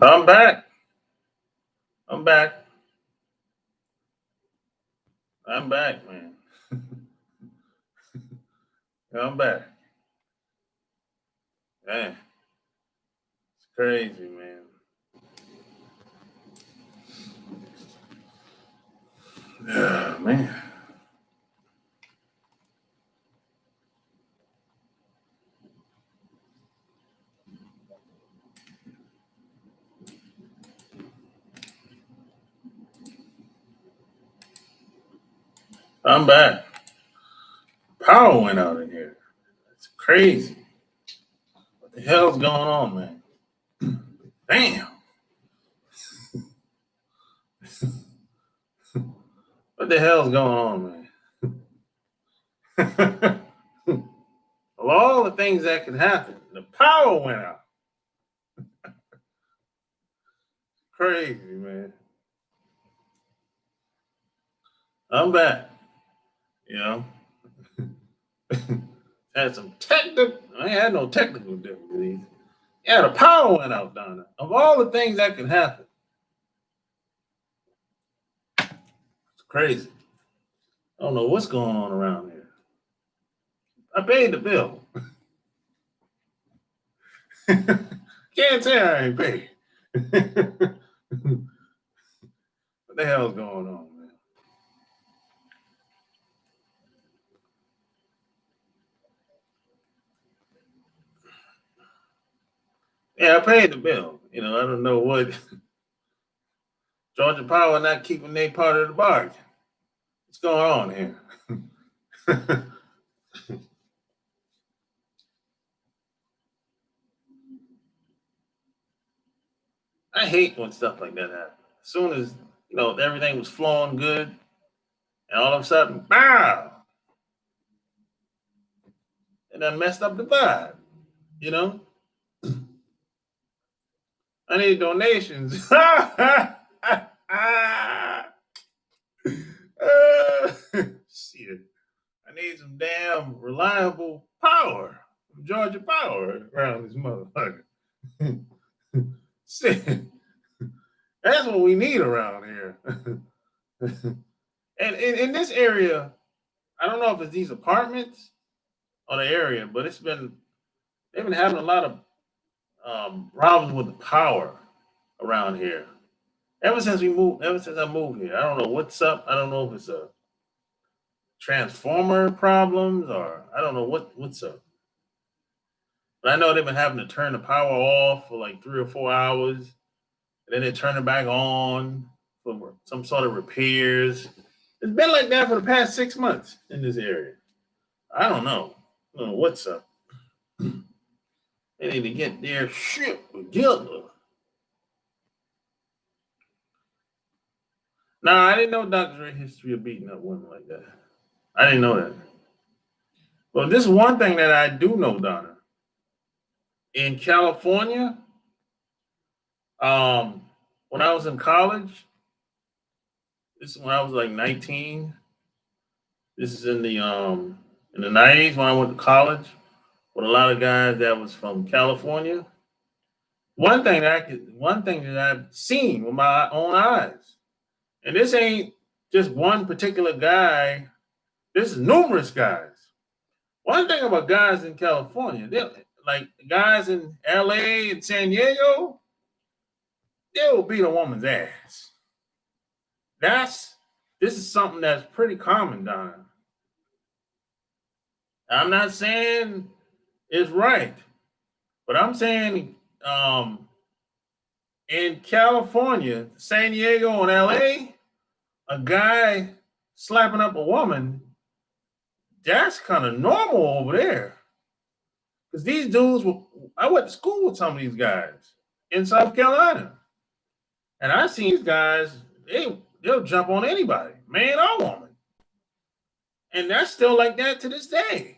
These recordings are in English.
I'm back. I'm back. I'm back, man. I'm back. Man, it's crazy, man. Yeah, man. I'm back. Power went out in here. It's crazy. What the hell's going on, man? Damn. What the hell's going on, man? Of all the things that could happen, the power went out. Crazy, man. I'm back. You know, had some technical. I ain't had no technical difficulties. Yeah, the power went out, Donna. Of all the things that can happen, it's crazy. I don't know what's going on around here. I paid the bill. Can't say I ain't paid. What the hell's going on, man? Yeah, I paid the bill. You know, I don't know what Georgia Power not keeping their part of the bargain. What's going on here? I hate when stuff like that happens. As soon as everything was flowing good, and all of a sudden, bow, and that messed up the vibe. You know, I need donations. Shit. I need some damn reliable power from Georgia Power around this motherfucker. Shit. That's what we need around here. And in this area, I don't know if it's these apartments or the area, but they've been having a lot of problems with the power around here. Ever since I moved here, I don't know what's up. I don't know if it's a transformer problems or I don't know what's up. But I know they've been having to turn the power off for like 3 or 4 hours, and then they turn it back on for some sort of repairs. It's been like that for the past 6 months in this area. I don't know. I don't know what's up. They need to get their shit together. Nah, I didn't know Dr. Dre history of beating up women like that. I didn't know that. Well, this is one thing that I do know, Donna. In California, um, when I was in college, this is when I was like 19. This is in the 90s when I went to college with a lot of guys that was from California. One thing that I've seen with my own eyes, and this ain't just one particular guy. This is numerous guys. One thing about guys in California, they like guys in LA and San Diego, they will beat a woman's ass. That's this is something that's pretty common, Don. I'm not saying it's right, but I'm saying in California, San Diego, and LA, a guy slapping up a woman, that's kind of normal over there. Because these dudes, I went to school with some of these guys in South Carolina, and I seen these guys. They'll jump on anybody, man or woman, and that's still like that to this day.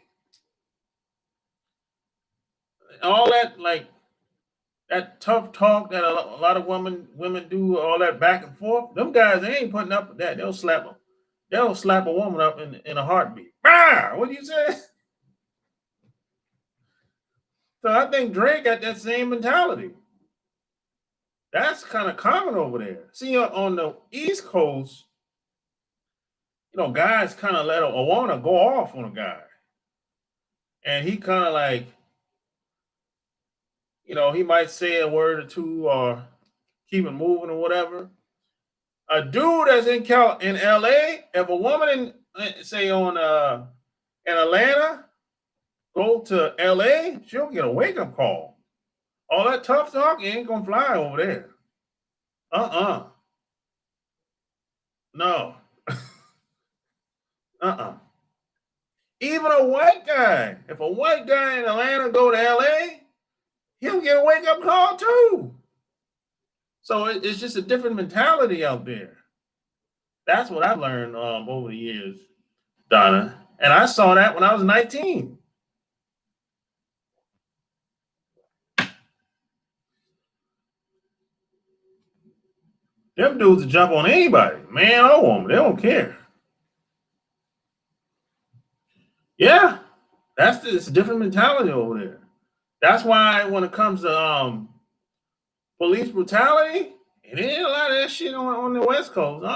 All that that tough talk that a lot of women do, all that back and forth. Them guys, they ain't putting up with that. They'll slap them. They'll slap a woman up in a heartbeat. Ah, what do you say? So I think Drake got that same mentality. That's kind of common over there. See, on the East Coast, guys kind of let a woman go off on a guy, and he kind of like, he might say a word or two or keep it moving or whatever. A dude that's in LA, if a woman say on in Atlanta go to LA, she'll get a wake up call. All that tough talk ain't gonna fly over there. Uh-uh. No. Uh-uh. Even a white guy, if a white guy in Atlanta go to LA, he'll get a wake up call too. So it's just a different mentality out there. That's what I've learned over the years, Donna. And I saw that when I was 19. Them dudes will jump on anybody, man or woman. They don't care. Yeah, it's a different mentality over there. That's why when it comes to police brutality, it ain't a lot of that shit on the West Coast.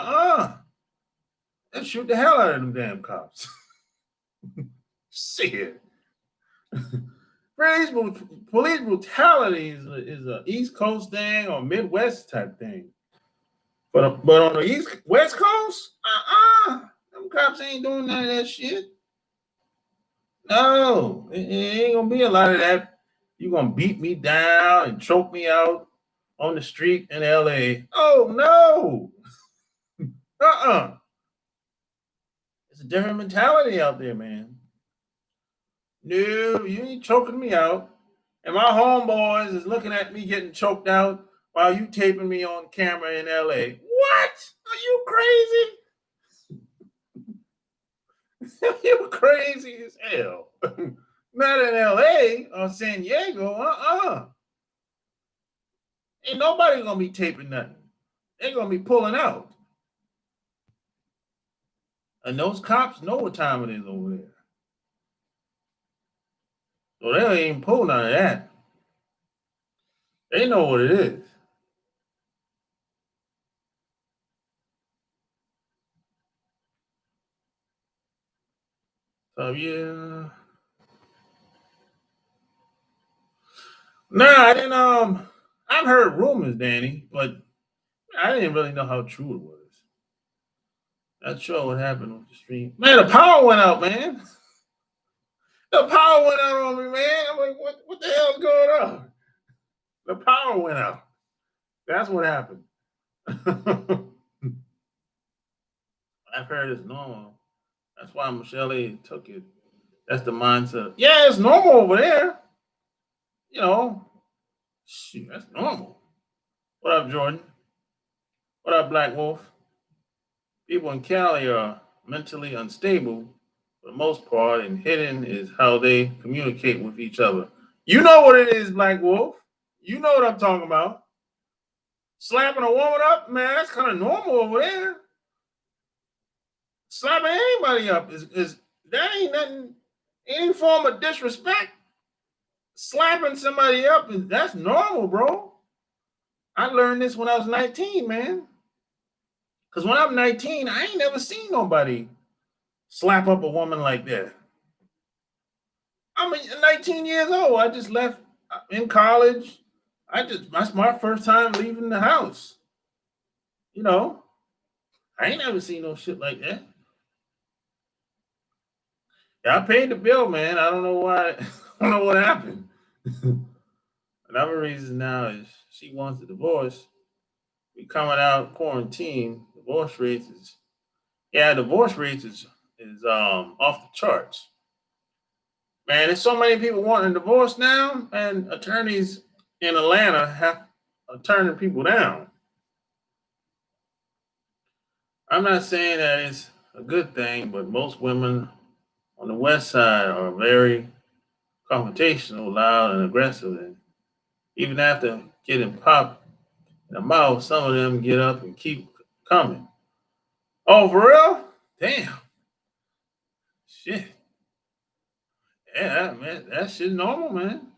They shoot the hell out of them damn cops. Shit. Police, police brutality is a East Coast thing or Midwest type thing. But on the West Coast, them cops ain't doing none of that shit. No, it ain't gonna be a lot of that. You gonna beat me down and choke me out on the street in LA. Oh no. Uh-uh. It's a different mentality out there, man. No, you ain't choking me out. And my homeboys is looking at me getting choked out while you taping me on camera in LA. What? Are you crazy? You crazy as hell. Not in LA or San Diego. Ain't nobody gonna be taping nothing. They're gonna be pulling out. And those cops know what time it is over there. So they don't even pull none of that. They know what it is. So yeah. Nah, I didn't I've heard rumors, Danny, but I didn't really know how true it was. Not sure what happened with the stream. Man, the power went out, man. The power went out on me, man. I'm like, what the hell's going on? The power went out. That's what happened. I've heard it's normal. That's why Michelle took it. That's the mindset. Yeah, it's normal over there. You know, shoot, that's normal. What up, Jordan? What up, Black Wolf? People in Cali are mentally unstable for the most part, and hidden is how they communicate with each other. You know what it is, Black Wolf. You know what I'm talking about. Slapping a woman up, man, that's kind of normal over there. Slapping anybody up is that ain't nothing, any form of disrespect. Slapping somebody up that's normal, bro. I learned this when I was 19, man. Because when I'm 19, I ain't never seen nobody slap up a woman like that. I'm 19 years old. I just left in college. That's my first time leaving the house. You know, I ain't never seen no shit like that. Yeah, I paid the bill, man. I don't know why. I don't know what happened. Another reason now is she wants a divorce. We coming out quarantine. Divorce rates is off the charts. Man, there's so many people wanting a divorce now, and attorneys in Atlanta have turning people down. I'm not saying that it's a good thing, but most women on the west side are very confrontational, loud, and aggressive. And even after getting popped in the mouth, some of them get up and keep coming. Oh, for real? Damn. Shit. Yeah, man, that shit normal, man.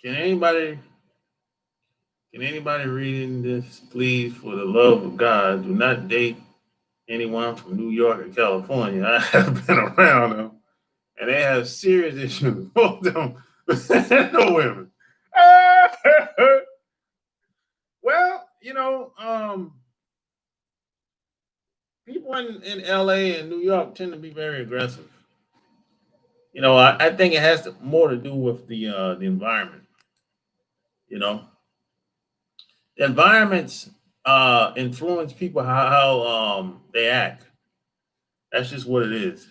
Can anybody Can anybody reading this, please, for the love of God, do not date anyone from New York or California? I have been around them, and they have serious issues. Both of them, no women. Well, people in LA and New York tend to be very aggressive. I think it has more to do with the environment. You know, the environments influence people how they act. That's just what it is.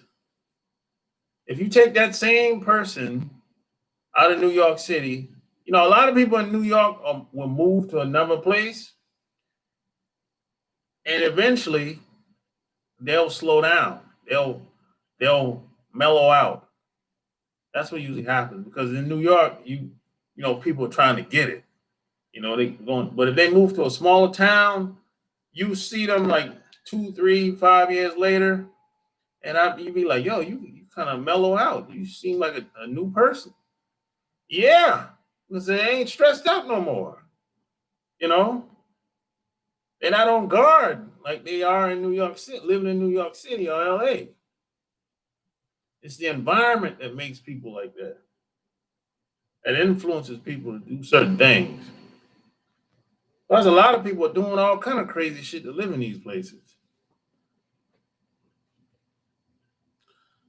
If you take that same person out of New York City, a lot of people in New York will move to another place, and eventually they'll slow down. They'll mellow out. That's what usually happens because in New York, people are trying to get it. They going, but if they move to a smaller town, you see them like 2, 3, 5 years later, and you be like, yo, you kind of mellow out. You seem like a new person. Yeah, because they ain't stressed out no more. You know, they're not on guard like they are in New York City, living in New York City or LA. It's the environment that makes people like that. That influences people to do certain things. There's a lot of people doing all kind of crazy shit to live in these places.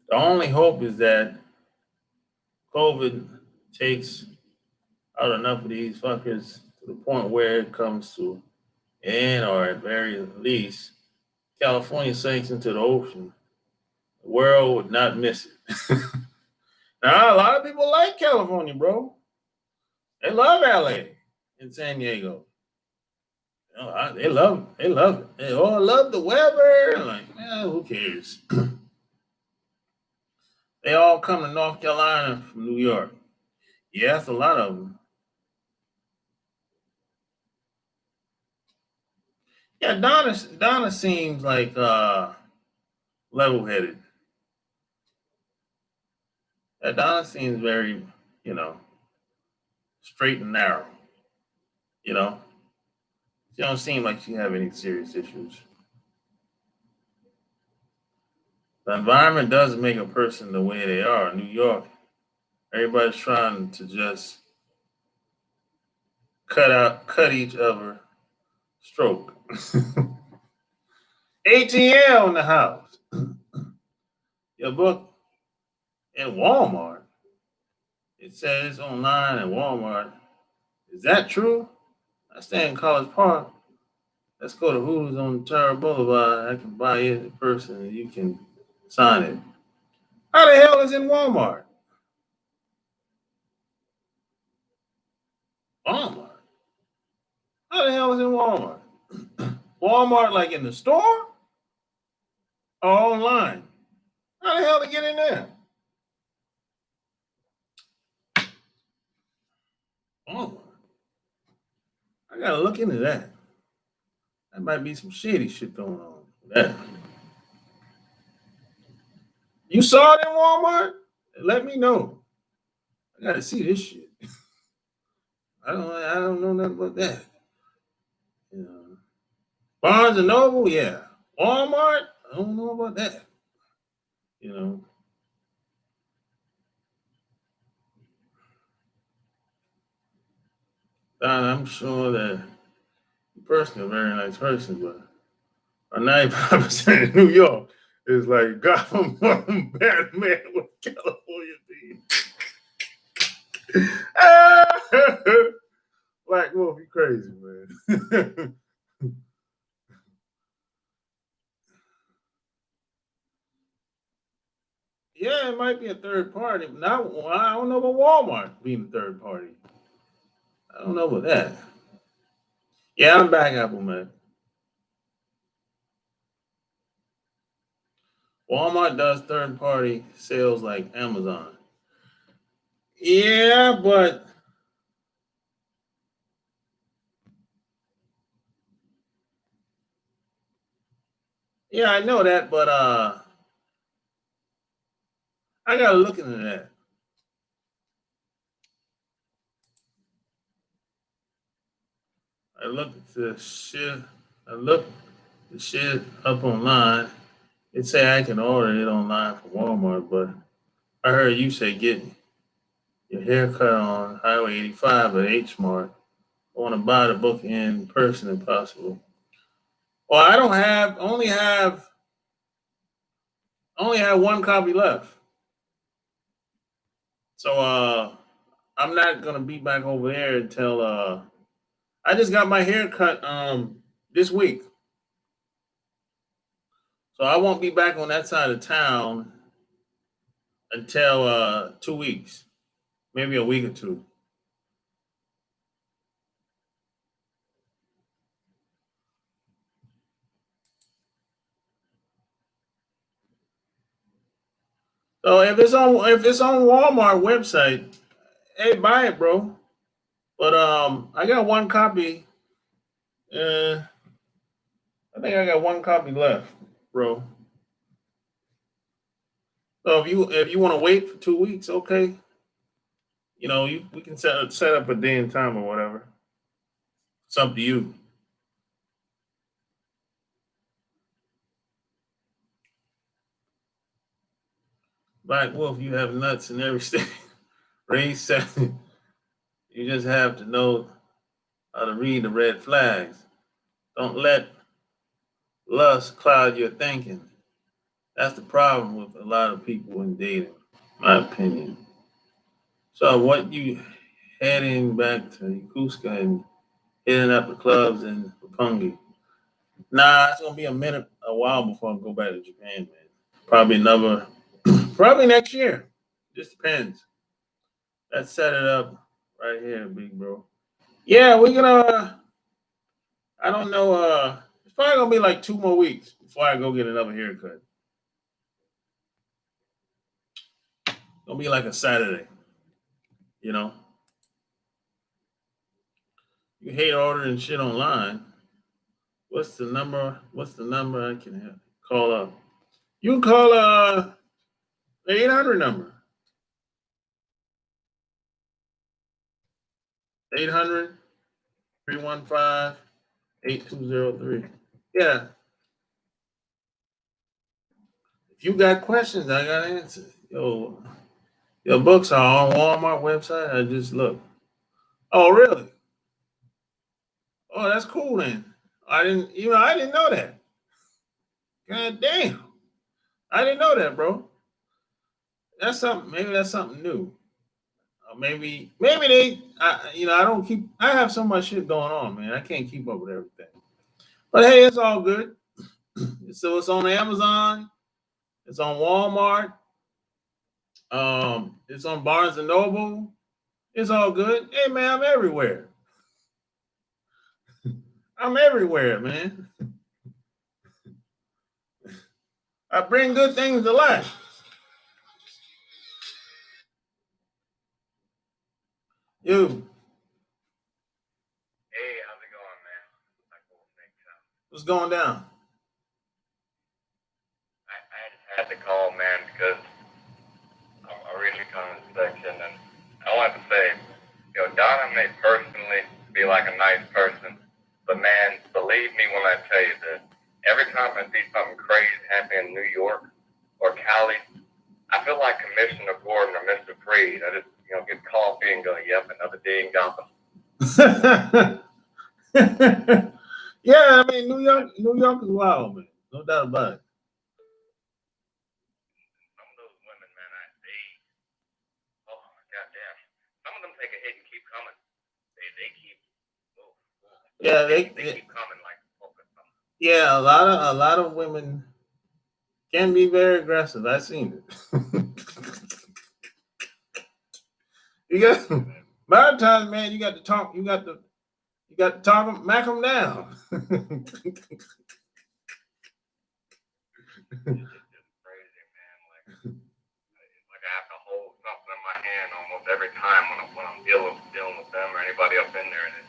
The only hope is that COVID takes out enough of these fuckers to the point where it comes to and or at very least California sinks into the ocean. The world would not miss it. Now a lot of people like California, bro. They love LA and San Diego. They love it. They all love the weather. Like, man, who cares? They all come to North Carolina from New York. Yeah, that's a lot of them. Yeah, Donna seems like level headed. Yeah, Donna seems very, you know, straight and narrow. You know, she don't seem like she have any serious issues. The environment does make a person the way they are. In New York, everybody's trying to just cut each other stroke. ATL in the house. Your book in Walmart. It says online at Walmart. Is that true? I stay in College Park. Let's go to Hooters on Tara Boulevard. I can buy it in person and you can sign it. How the hell is in Walmart? Walmart? How the hell is in Walmart? Walmart like in the store or online? How the hell to get in there? Walmart. I gotta look into that. That might be some shady shit going on. That you saw it in Walmart? Let me know. I gotta see this shit. I don't know nothing about that. You know. Barnes and Noble, yeah. Walmart, I don't know about that. You know. Don, I'm sure that the person is a very nice person, but a 95% in New York is like Gotham Batman with California theme. Black Wolf, you crazy, man. Yeah, it might be a third party. Not, I don't know about Walmart being a third party. I don't know about that. Yeah, I'm back, Apple, man. Walmart does third party sales like Amazon. Yeah, but yeah, I know that, but I gotta look into that. I looked at the shit. I looked the shit up online. It say I can order it online from Walmart, but I heard you say get your haircut on Highway 85 at H Mart. I want to buy the book in person if possible. Well, I don't have only have one copy left. So I'm not gonna be back over there until I just got my hair cut this week. So I won't be back on that side of town until 2 weeks, maybe a week or two. So if it's on Walmart website, hey, buy it, bro. But I got one copy. Uh, I think I got one copy left, bro. So if you want to wait for 2 weeks, okay. We can set up a day and time or whatever. It's up to you. Black Wolf, you have nuts in every state. Race 7. You just have to know how to read the red flags. Don't let lust cloud your thinking. That's the problem with a lot of people in dating, my opinion. So what you heading back to Yakutka and hitting up the clubs in Roppongi? Nah, it's gonna be a while before I go back to Japan, man. Probably probably next year. Just depends. Let's set it up right here, big bro. Yeah, we're gonna. I don't know. It's probably gonna be like 2 more weeks before I go get another haircut. Gonna be like a Saturday. You know, you hate ordering shit online. What's the number? What's the number I can call up? You can call the 800 number. 800 315 8203. Yeah. If you got questions, I got answers. Your books are on Walmart website. I just look. Oh, really? Oh, that's cool then. I didn't know that. God damn. I didn't know that, bro. Maybe that's something new. Maybe I don't I have so much shit going on, man. I can't keep up with everything. But hey, it's all good. So it's on Amazon. It's on Walmart. It's on Barnes and Noble. It's all good. Hey, man, I'm everywhere. I'm everywhere, man. I bring good things to life. You, Hey, how's it going, man? what's going down? I just had to call, man, because I'm reading the comment section, and I want to say, Donna may personally be like a nice person, but man, believe me when I tell you that every time I see something crazy happening in New York or Cali, I feel like Commissioner Gordon or Mr. Freed. I just, get coffee and go, yep, another day in Gotham. Yeah, I mean New York is wild, man. No doubt about it. Some of those women, man, oh, goddamn. Some of them take a hit and keep coming. They keep, oh, Yeah, they keep coming like, yeah, a lot of women can be very aggressive. I've seen it. You got a lot of times, man. You got to talk. You got to talk them, mac them down. it's just crazy, man. Like I have to hold something in my hand almost every time when I'm dealing with them or anybody up in there, and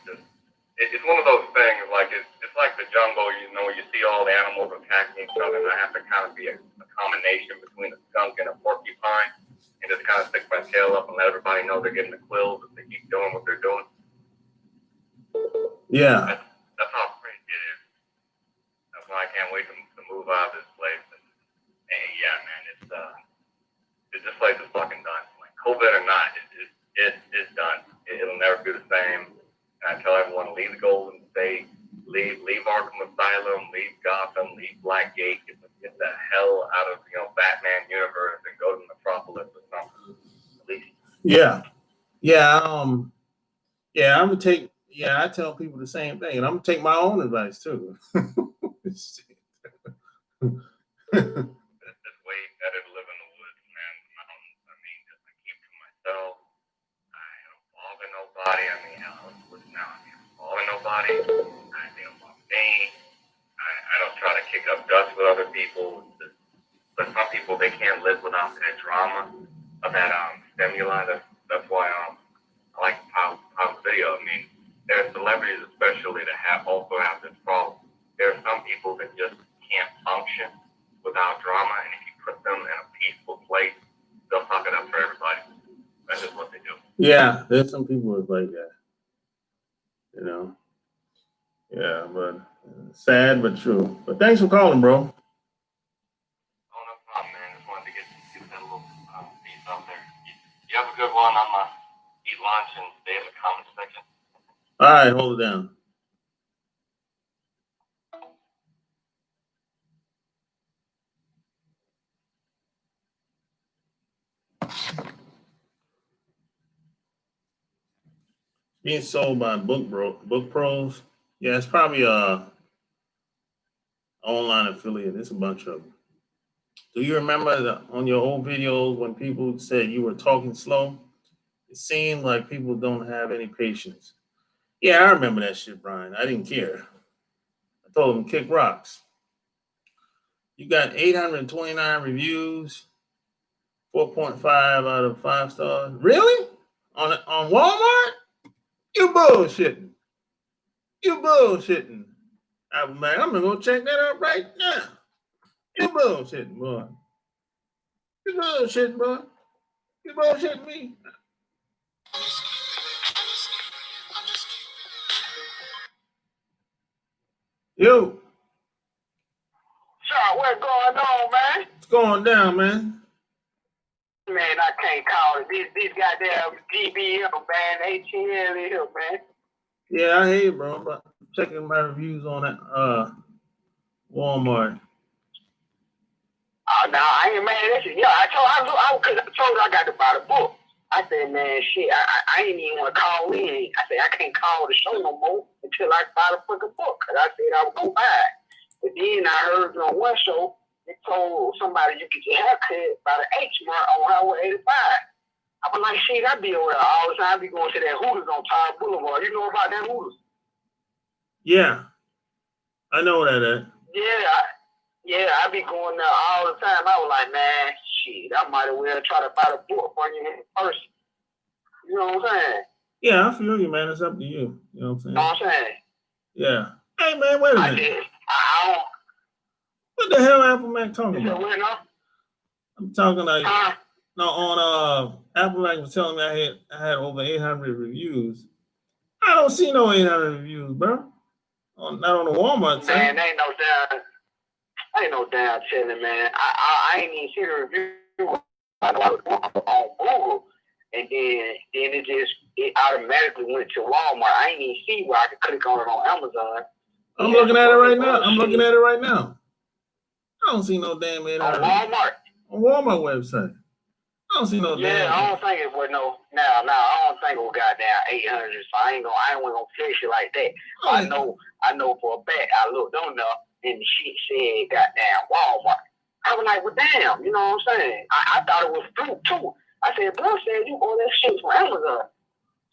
it's one of those things. Like it's like the jungle, you see all the animals attacking each other, and I have to kind of be a combination between a skunk and a porcupine, and just kind of stick my tail up and let everybody know they're getting the quills if they keep doing what they're doing. Yeah. That's how crazy it is. That's why I can't wait to move out of this place. And yeah, man, this place is fucking done. Like COVID or not, it's done. It'll never be the same. And I tell everyone to leave the Golden State, leave Arkham Asylum, leave Gotham, leave Blackgate, get the hell out of Batman universe and go to Metropolis or something. At least. Yeah. Yeah, I'm gonna take. Yeah, I tell people the same thing, and I'm gonna take my own advice too. It's way better to live in the woods, man. The mountains. I mean, just to keep to myself. I don't bother nobody. I mean, hell, what's now? I can't bother nobody. I think about me. I don't try to kick up dust with other people. But some people, they can't live without that drama of that stimuli. That's why I like Powell's video. I mean, there are celebrities especially that also have this problem. There are some people that just can't function without drama, and if you put them in a peaceful place, they'll suck it up for everybody. That's just what they do. Yeah, there's some people that's like that. Yeah, but sad but true. But thanks for calling, bro. Oh, no problem, man. Just wanted to get that little piece out there. You have a good one. I'm gonna eat lunch and stay in the comment section. All right, hold it down. Being sold by Book Pros. Yeah, it's probably a online affiliate. It's a bunch of them. Do you remember on your old videos when people said you were talking slow? It seemed like people don't have any patience. Yeah, I remember that shit, Brian. I didn't care. I told them kick rocks. You got 829 reviews, 4.5 out of 5 stars. Really? On Walmart? You bullshitting. You bullshitting. I'm gonna go check that out right now. You bullshitting, boy. You bullshitting, boy. You bullshitting me. Yo. Sure, what's going on, man? What's going down, man? Man, I can't call it. This goddamn GBM, man, ATL here, man. Yeah, I hear you, bro. But checking my reviews on that Walmart. Oh, no, I ain't mad at you. Yeah, I told you I got to buy the book. I said, man, shit, I ain't even want to call in. I said, I can't call the show no more until I buy the fucking book. Because I said I was going to buy it. But then I heard on one show, they told somebody you get your haircut by the H mark on Highway 85. I was like, shit, I be over there all the time. I be going to that Hooters on Tower Boulevard. You know about that Hooters? Yeah. I know that is. Yeah, I be going there all the time. I was like, man, shit, I might as well try to buy the book for you in person. You know what I'm saying? Yeah, I feel you, man. It's up to you. You know what I'm saying? You know what I'm saying? Yeah. Hey, man, wait a minute. What the hell Apple Mac talking about? I'm talking like no on Apple Mac was telling me I had over 800 reviews. I don't see no 800 reviews, bro. Not on the Walmart site. Man, ain't no damn telling, man. I ain't even see the review on Google, and then it automatically went to Walmart. I ain't even see where I could click on it on Amazon. I'm looking at it right now. I don't see no damn 800. On Walmart. On Walmart website. I don't see no damn. Yeah, I don't think it was no. Now, I don't think it was goddamn 800. So I ain't gonna fix it like that. Oh, I know for a fact. I looked on there and the shit said goddamn Walmart. I was like, well, damn, you know what I'm saying? I thought it was fruit too. I said, bro said you order that shit from Amazon.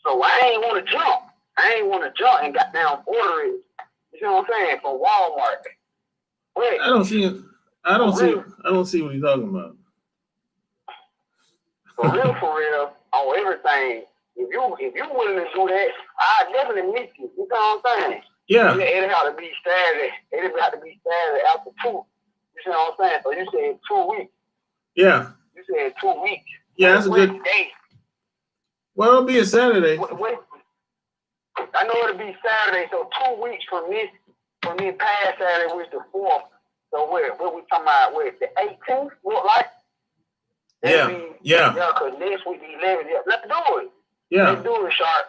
So I ain't want to jump. And goddamn order it. You know what I'm saying? From Walmart. Wait, I don't see it. I don't see what he's talking about. For real, on everything. If you willing to do that, I definitely meet you. You know what I'm saying? Yeah. It'll have to be Saturday. It'll have to be Saturday after 2. You know what I'm saying? So you said 2 weeks. Yeah. You said 2 weeks. Yeah, that's a good day. Well, it'll be a Saturday. Wait. I I know it'll be Saturday, so 2 weeks from this past Saturday, which the 4th. So what we talking about? Where the 18th? What like? Yeah. Yeah, because next week the 11th. Yeah, let's do it. Yeah. Let's do it, Sharp.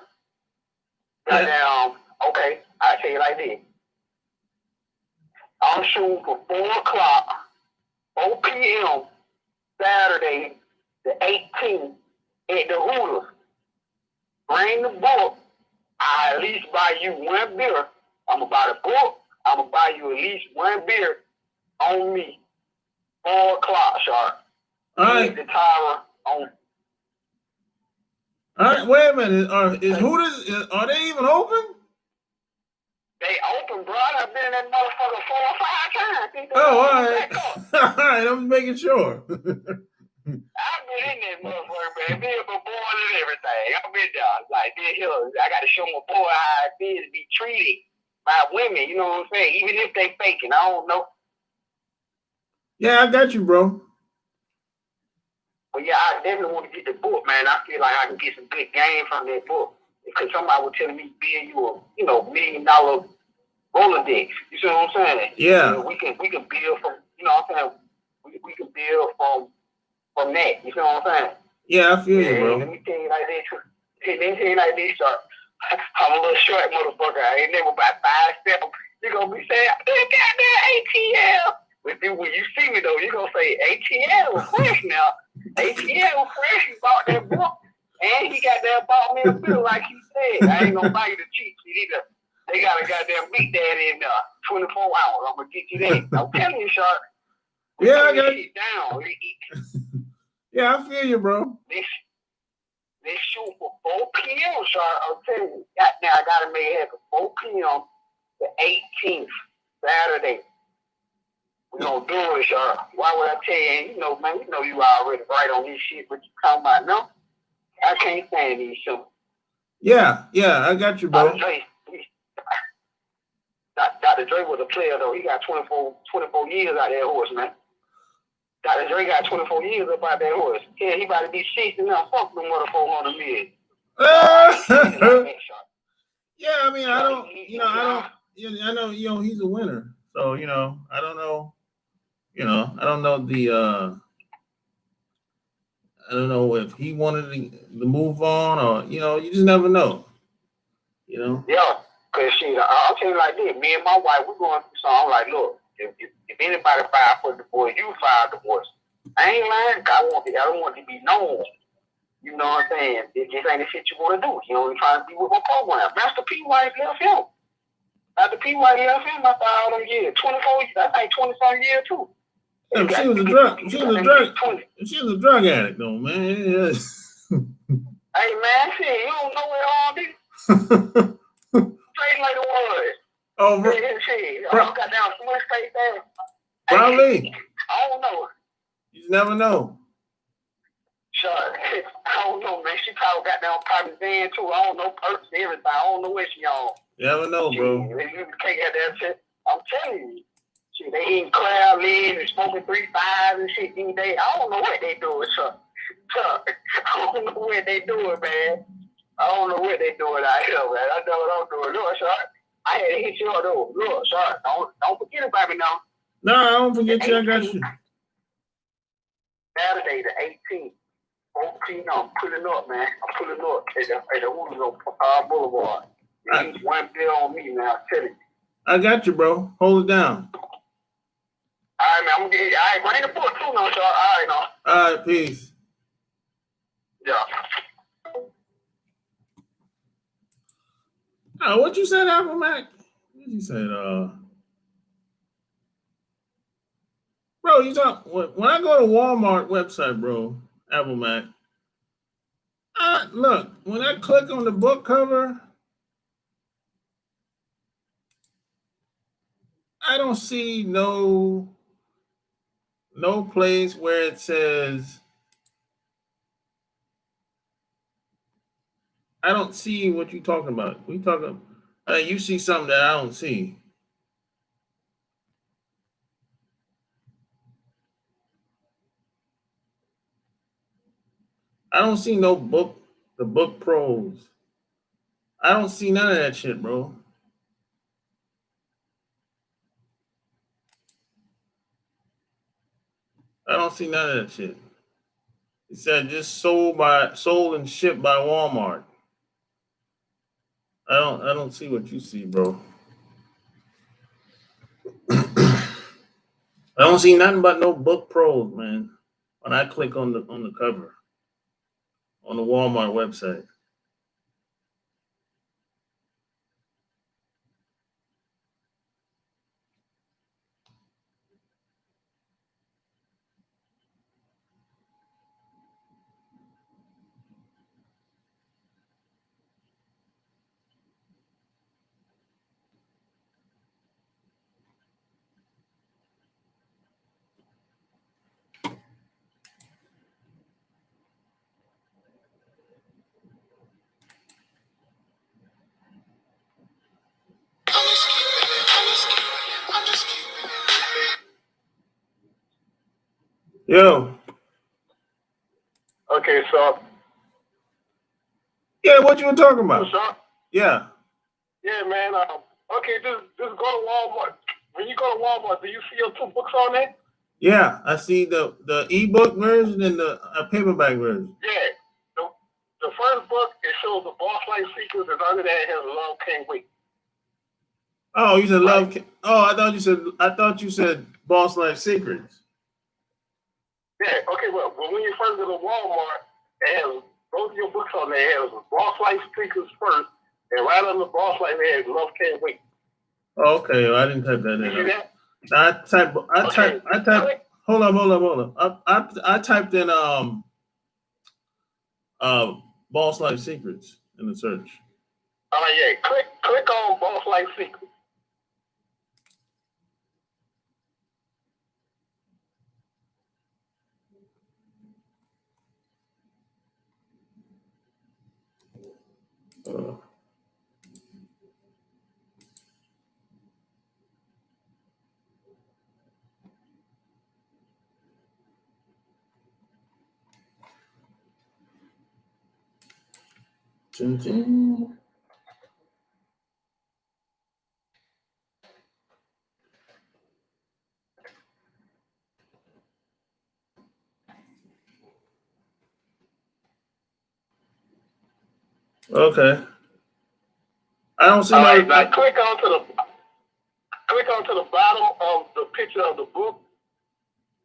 Goddamn. Okay, I tell you like this. I'm shooting for 4 o'clock, 4 p.m. Saturday, the 18th at the Hooters. Bring the book. I at least buy you 1 beer. I'm gonna buy the book. I'm gonna buy you at least 1 beer on me. 4 o'clock, Sharp. All right. The tower on. All right. Wait a minute. Is Hooters? Are they even open? They open, bro. I've been in that motherfucker 4 or 5 times. Oh, all right. All right. I'm making sure. I've been in that motherfucker, man. Been for boys and everything. I've been there. Like, I got to show my boy how it is to be treated by women. You know what I'm saying? Even if they faking, I don't know. Yeah, I got you, bro. But yeah, I definitely want to get the book, man. I feel like I can get some good game from that book. Because somebody was telling me, build you a, $1 million Rolodex. You see what I'm saying? Yeah. We can build from, you know what I'm saying? We can build from that. You see what I'm saying? Yeah, I feel you, bro. Let me tell you like this. Sharp. I'm a little short motherfucker. I ain't never about 5 steps. You're going to be saying, look at that ATL. But then when you see me, though, you're going to say, ATL fresh now. ATL fresh. He bought that book. And he got that bought me a bill like he said. I ain't going to buy you the cheap shit either. They got a goddamn Big Daddy in 24 hours. I'm going to get you that. I'm telling you, Sharp. Yeah, I got you. Down. Yeah, I feel you, bro. They shoot for 4 p.m., Sharp. I'm telling you. Now I got to make it happen. 4 p.m. the 18th, Saturday. We gonna do it, Sharp. Why would I tell you? Man, you already right on this shit, but you talking about no? I can't stand these shows. Yeah, I got you, bro. Dr. Dre was a player, though. He got 24 years out there horse, man. Dr. Dre got 24 years up out that horse. Yeah, he about to be 60 now. Fuck them mother 400 million. Yeah, I mean, I know, he's a winner. So, I don't know, I don't know I don't know if he wanted to move on or, you just never know, Yeah, because I'll tell you like this. Me and my wife, we're going through something. I'm like, look, if anybody filed for divorce, you filed divorce. I ain't lying. I don't want it to be known. You know what I'm saying? This ain't the shit you want to do. You're trying to be with my program. Master P. White left him. Master P. White left him after all them years. 24 years. I think 20-some years too. Yeah, she was a drug addict though, man. Yeah. Hey man, shit, you don't know where all this straight like it was. Oh, bro. Shit, I got down so much straight there. Probably. I don't know. You just never know. Sure. I don't know, man. She probably got down private van too. I don't know perks and everything. I don't know where she on. You never know, bro. You can't get that shit. I'm telling you. Shit, they eating crab legs and smoking 3-5 and shit these days. I don't know what they doing, Chuck. I don't know what they doing, man. I don't know what they doing out here, man. I know what I'm doing. Look, Chuck. I had to hit you up, though. Look, Chuck. Don't forget about me now. No, I don't forget you. I got you. Saturday, the 18th. 4 p.m. I'm pulling up, man. I'm pulling up at the Hooters on Boulevard. There's 1 bill on me, man. I'm telling you. I got you, bro. Hold it down. All right, man. I'm gonna get it. All right, bring the book too, now, Chuck. All right, now. All right, peace. Yeah. Oh, what you said, Apple Mac? What you said, bro, you talk when I go to Walmart website, bro, Apple Mac. Look, when I click on the book cover, I don't see no place where it says. I don't see what you talking about. We talking. You see something that I don't see. I don't see no book. The book pros. I don't see none of that shit, bro. I don't see none of that shit. It said just sold and shipped by Walmart. I don't see what you see, bro. I don't see nothing but no book pros, man. When I click on the cover on the Walmart website. Yo. Okay, so. Yeah, what you were talking about? So, yeah. Yeah, man. Okay, just go to Walmart. When you go to Walmart, do you see your 2 books on there? Yeah, I see the ebook version and the paperback version. Yeah. The first book, it shows the Boss Life Secrets, and under that it has Love Can't Wait. Oh, you said Love. Oh, I thought you said Boss Life Secrets. Yeah. Okay. Well, when you first go to Walmart, it has both your books on there. It has Boss Life Secrets first, and right under Boss Life, it has Love Can't Wait. Oh, okay. Well, I didn't type that in. You see that? I typed. Hold up. I typed in Boss Life Secrets in the search. Yeah. Click on Boss Life Secrets. Okay. I don't see no. Now click onto the bottom of the picture of the book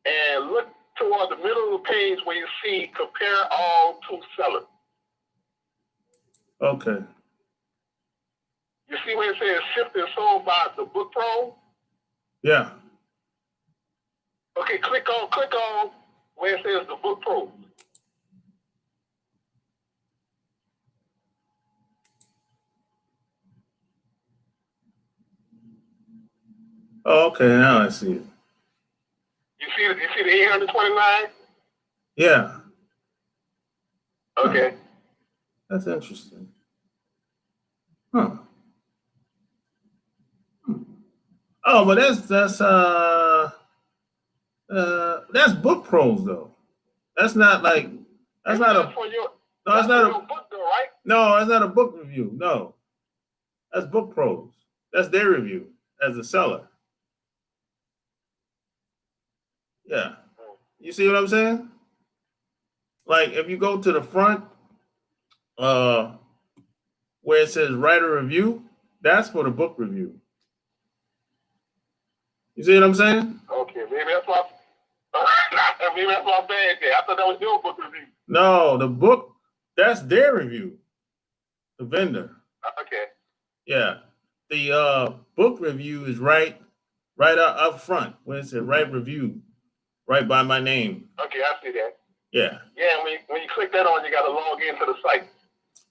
and look toward the middle of the page where you see compare all to sellers. Okay. You see where it says shipped and sold by the book pro? Yeah. Okay, click on where it says the book pro. Oh, okay. Now I see it. You see the 829? Yeah. Okay. That's interesting. Huh. Oh, but that's book pros though. That's not like that's not a for your, no. That's not a book though, right? no. That's not a book review. No, that's book pros. That's their review as a seller. Yeah, you see what I'm saying? Like if you go to the front, where it says write a review, that's for the book review. You see what I'm saying? Okay, maybe that's my bad there. I thought that was your book review. No, the book, that's their review. The vendor. Okay. Yeah. The book review is right up front when it says write review, right by my name. Okay, I see that. Yeah. Yeah, when you click that on, you got to log into the site.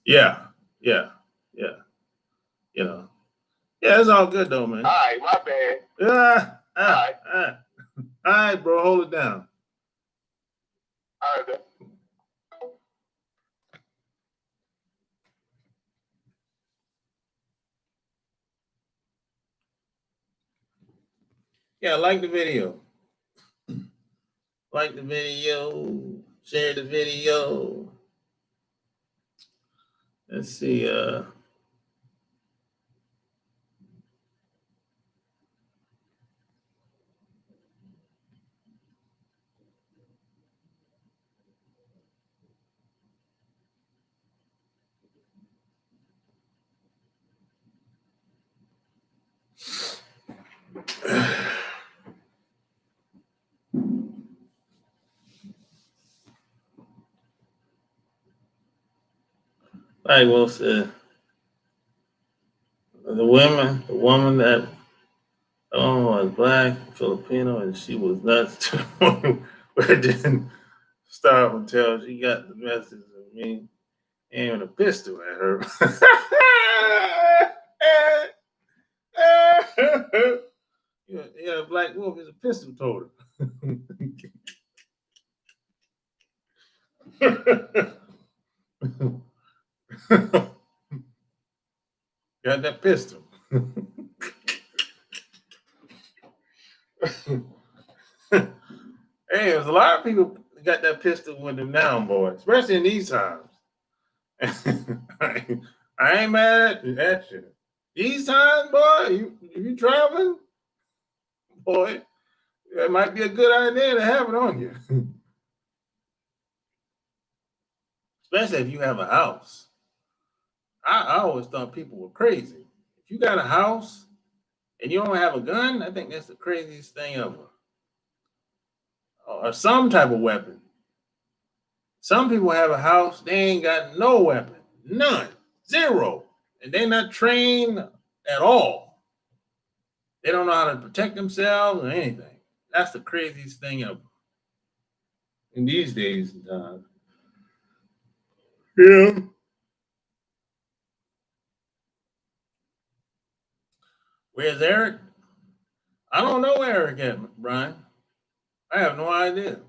Yeah. You know. Yeah, it's all good though, man. All right, my bad. All right, bro, hold it down. All right. Yeah, like the video. Like the video. Share the video. Let's see. Like Will said, the woman that was black, Filipino, and she was nuts. But it didn't stop until she got the message of me aiming a pistol at her. Yeah, a black wolf is a pistol toter. Got that pistol. Hey, there's a lot of people got that pistol with them now, boy, especially in these times. I ain't mad at you. These times, boy, you traveling, boy, that might be a good idea to have it on you. Especially if you have a house. I always thought people were crazy. If you got a house and you don't have a gun, I think that's the craziest thing ever. Or some type of weapon. Some people have a house, they ain't got no weapon. None. Zero. And they're not trained at all. They don't know how to protect themselves or anything. That's the craziest thing ever. In these days and times. Yeah. Where's Eric? I don't know Eric yet, Brian. I have no idea.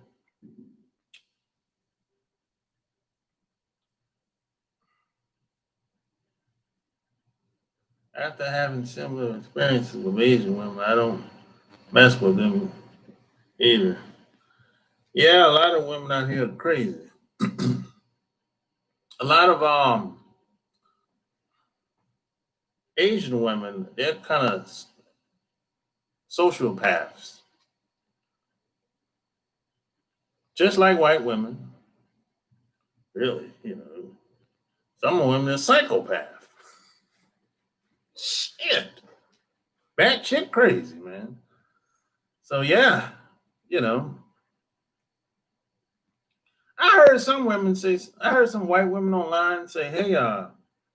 After having similar experiences with Asian women, I don't mess with them either. Yeah, a lot of women out here are crazy. A lot of Asian women, they're kind of sociopaths, just like white women. Really, some women are psychopaths. Shit, bad shit, crazy man. So yeah, you know, I heard some white women online say, "Hey,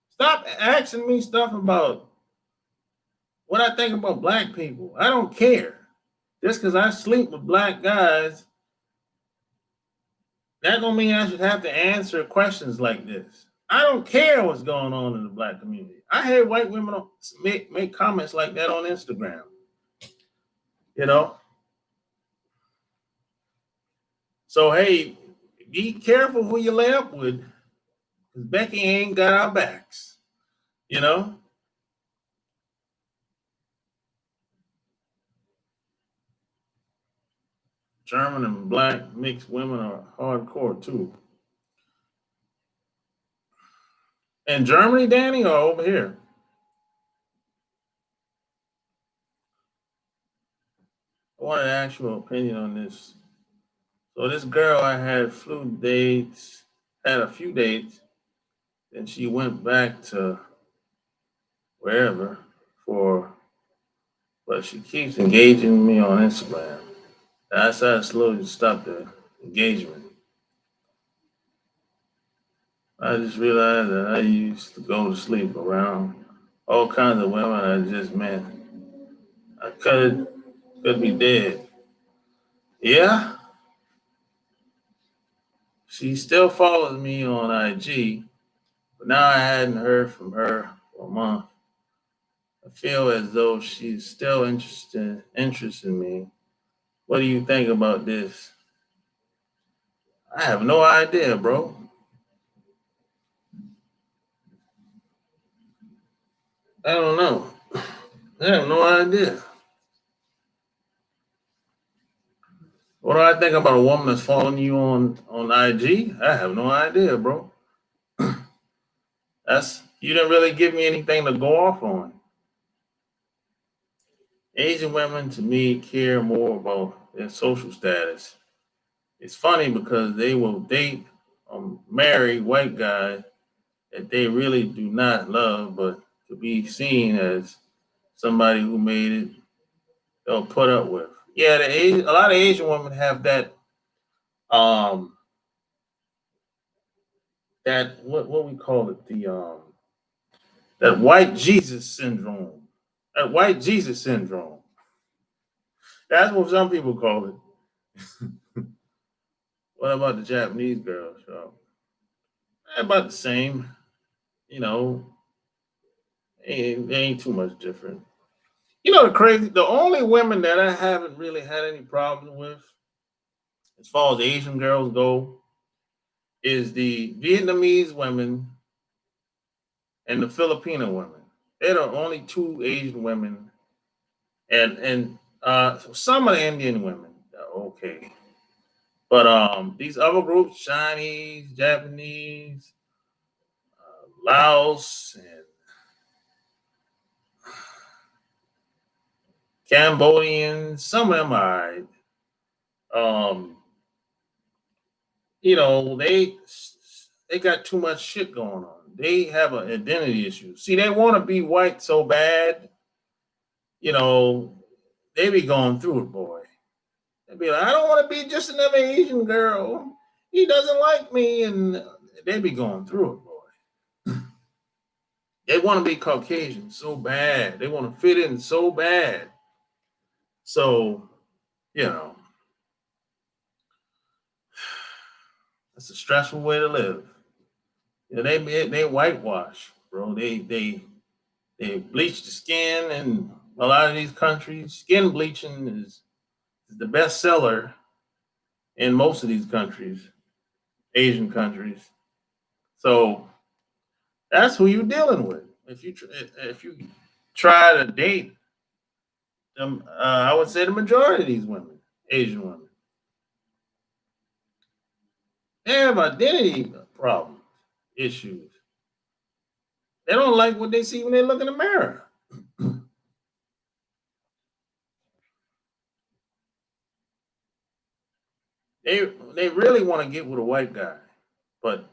stop asking me stuff about what I think about black people. I don't care. Just because I sleep with black guys, that don't mean I should have to answer questions like this. I don't care what's going on in the black community. I hear white women make comments like that on Instagram. You know, so hey, be careful who you lay up with, because Becky ain't got our backs. You know, German and black mixed women are hardcore too. In Germany, Danny, or over here? I wanted to ask your opinion on this. So this girl I had had a few dates, and she went back to wherever for, but she keeps engaging me on Instagram. I decided slowly to stop the engagement. I just realized that I used to go to sleep around all kinds of women I just met. I could be dead. Yeah, she still follows me on IG, but now I hadn't heard from her for a month. I feel as though she's still interested in me. What do you think about this? I have no idea, bro. I don't know. I have no idea. What do I think about a woman that's following you on IG? I have no idea, bro. That's You didn't really give me anything to go off on. Asian women to me care more about their social status. It's funny because they will date marry white guys that they really do not love, but to be seen as somebody who made it, they'll put up with. Yeah, a lot of Asian women have um that what we call it, the that white Jesus syndrome. That white Jesus syndrome. That's what some people call it. What about the Japanese girls? So, about the same. You know, ain't too much different. You know, the only women that I haven't really had any problems with, as far as Asian girls go, is the Vietnamese women and the Filipino women. They're the only two Asian women, and some of the Indian women. Okay, but these other groups, Chinese, Japanese, Laos, and Cambodians, some of them are. Um, you know, they got too much shit going on. They have an identity issue. See, they want to be white so bad. You know, they be going through it, boy. They be like, I don't want to be just another Asian girl. He doesn't like me, and they be going through it, boy. They want to be Caucasian so bad. They want to fit in so bad. So, you know, that's a stressful way to live. You know, they whitewash, bro. They bleach the skin, and a lot of these countries, skin bleaching is the best seller in most of these countries, Asian countries. So that's who you're dealing with. If you try to date them, I would say the majority of these women, Asian women, they have identity problems, issues. They don't like what they see when they look in the mirror. They really want to get with a white guy, but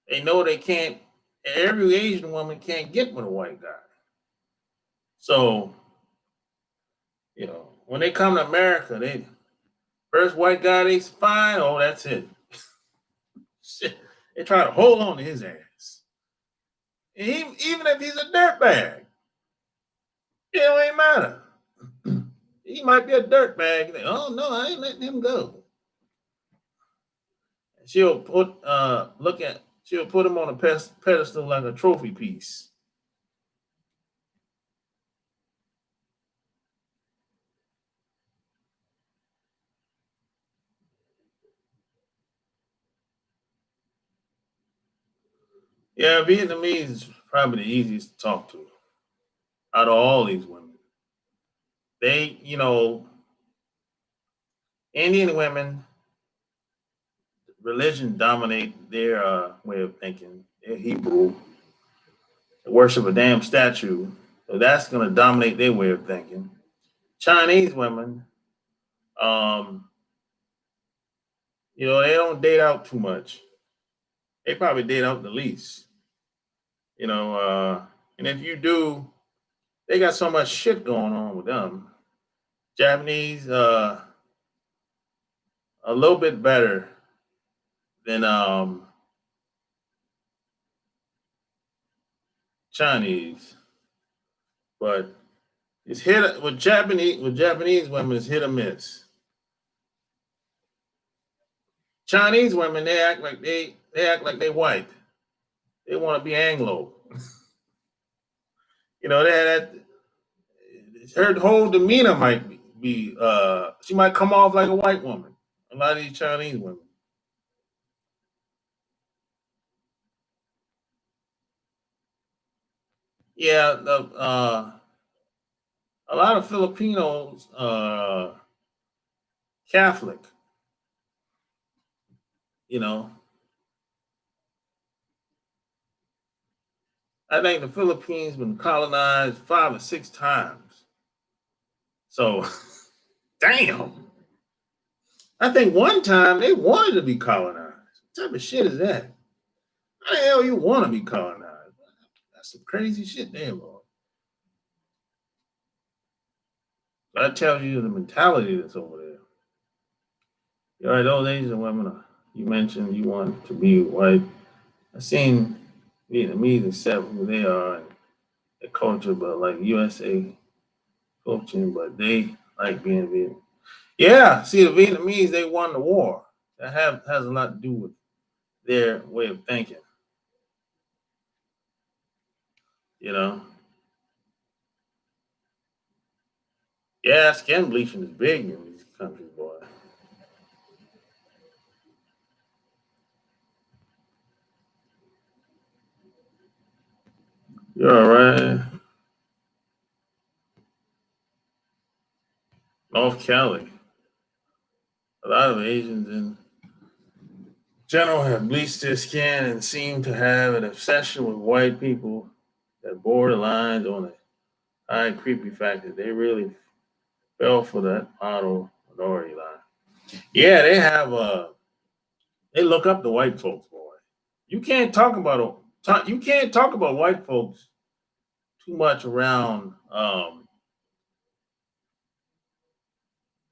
they know they can't. Every Asian woman can't get with a white guy. So you know, when they come to America, they first white guy they find, oh, that's it. Shit. They try to hold on to his ass. And even if he's a dirtbag, it don't ain't matter. He might be a dirtbag. Oh no, I ain't letting him go. She'll she'll put him on a pedestal like a trophy piece. Yeah, Vietnamese is probably the easiest to talk to out of all these women. They, you know, Indian women, religion dominate their way of thinking. They're Hebrew, they worship a damn statue, so that's going to dominate their way of thinking. Chinese women, um, you know, they don't date out too much. They probably date out the least, you know. And if you do, they got so much shit going on with them. Japanese, a little bit better than Chinese, but it's hit with Japanese women. It's hit or miss. Chinese women, they act like they white. They want to be Anglo. You know, that her whole demeanor might be she might come off like a white woman. A lot of these Chinese women. Yeah, a lot of Filipinos Catholic. You know, I think the Philippines been colonized 5 or 6 times. So, damn. I think one time they wanted to be colonized. What type of shit is that? How the hell you want to be colonized? That's some crazy shit there, boy. That tells you the mentality that's over there. All right, those Asian women you mentioned you want to be white. I've seen Vietnamese accept who they are and their culture, but like USA coaching, but they like being Vietnamese. Yeah, see, the Vietnamese, they won the war. That has a lot to do with their way of thinking, you know. Yeah, skin bleaching is big in these countries, boy. You're all right. North Cali. A lot of Asians in general have bleached their skin and seem to have an obsession with white people that borderlines on a high creepy factor. They really fell for that model minority line. Yeah, they have they look up to white folks, boy. You can't talk about you can't talk about white folks too much around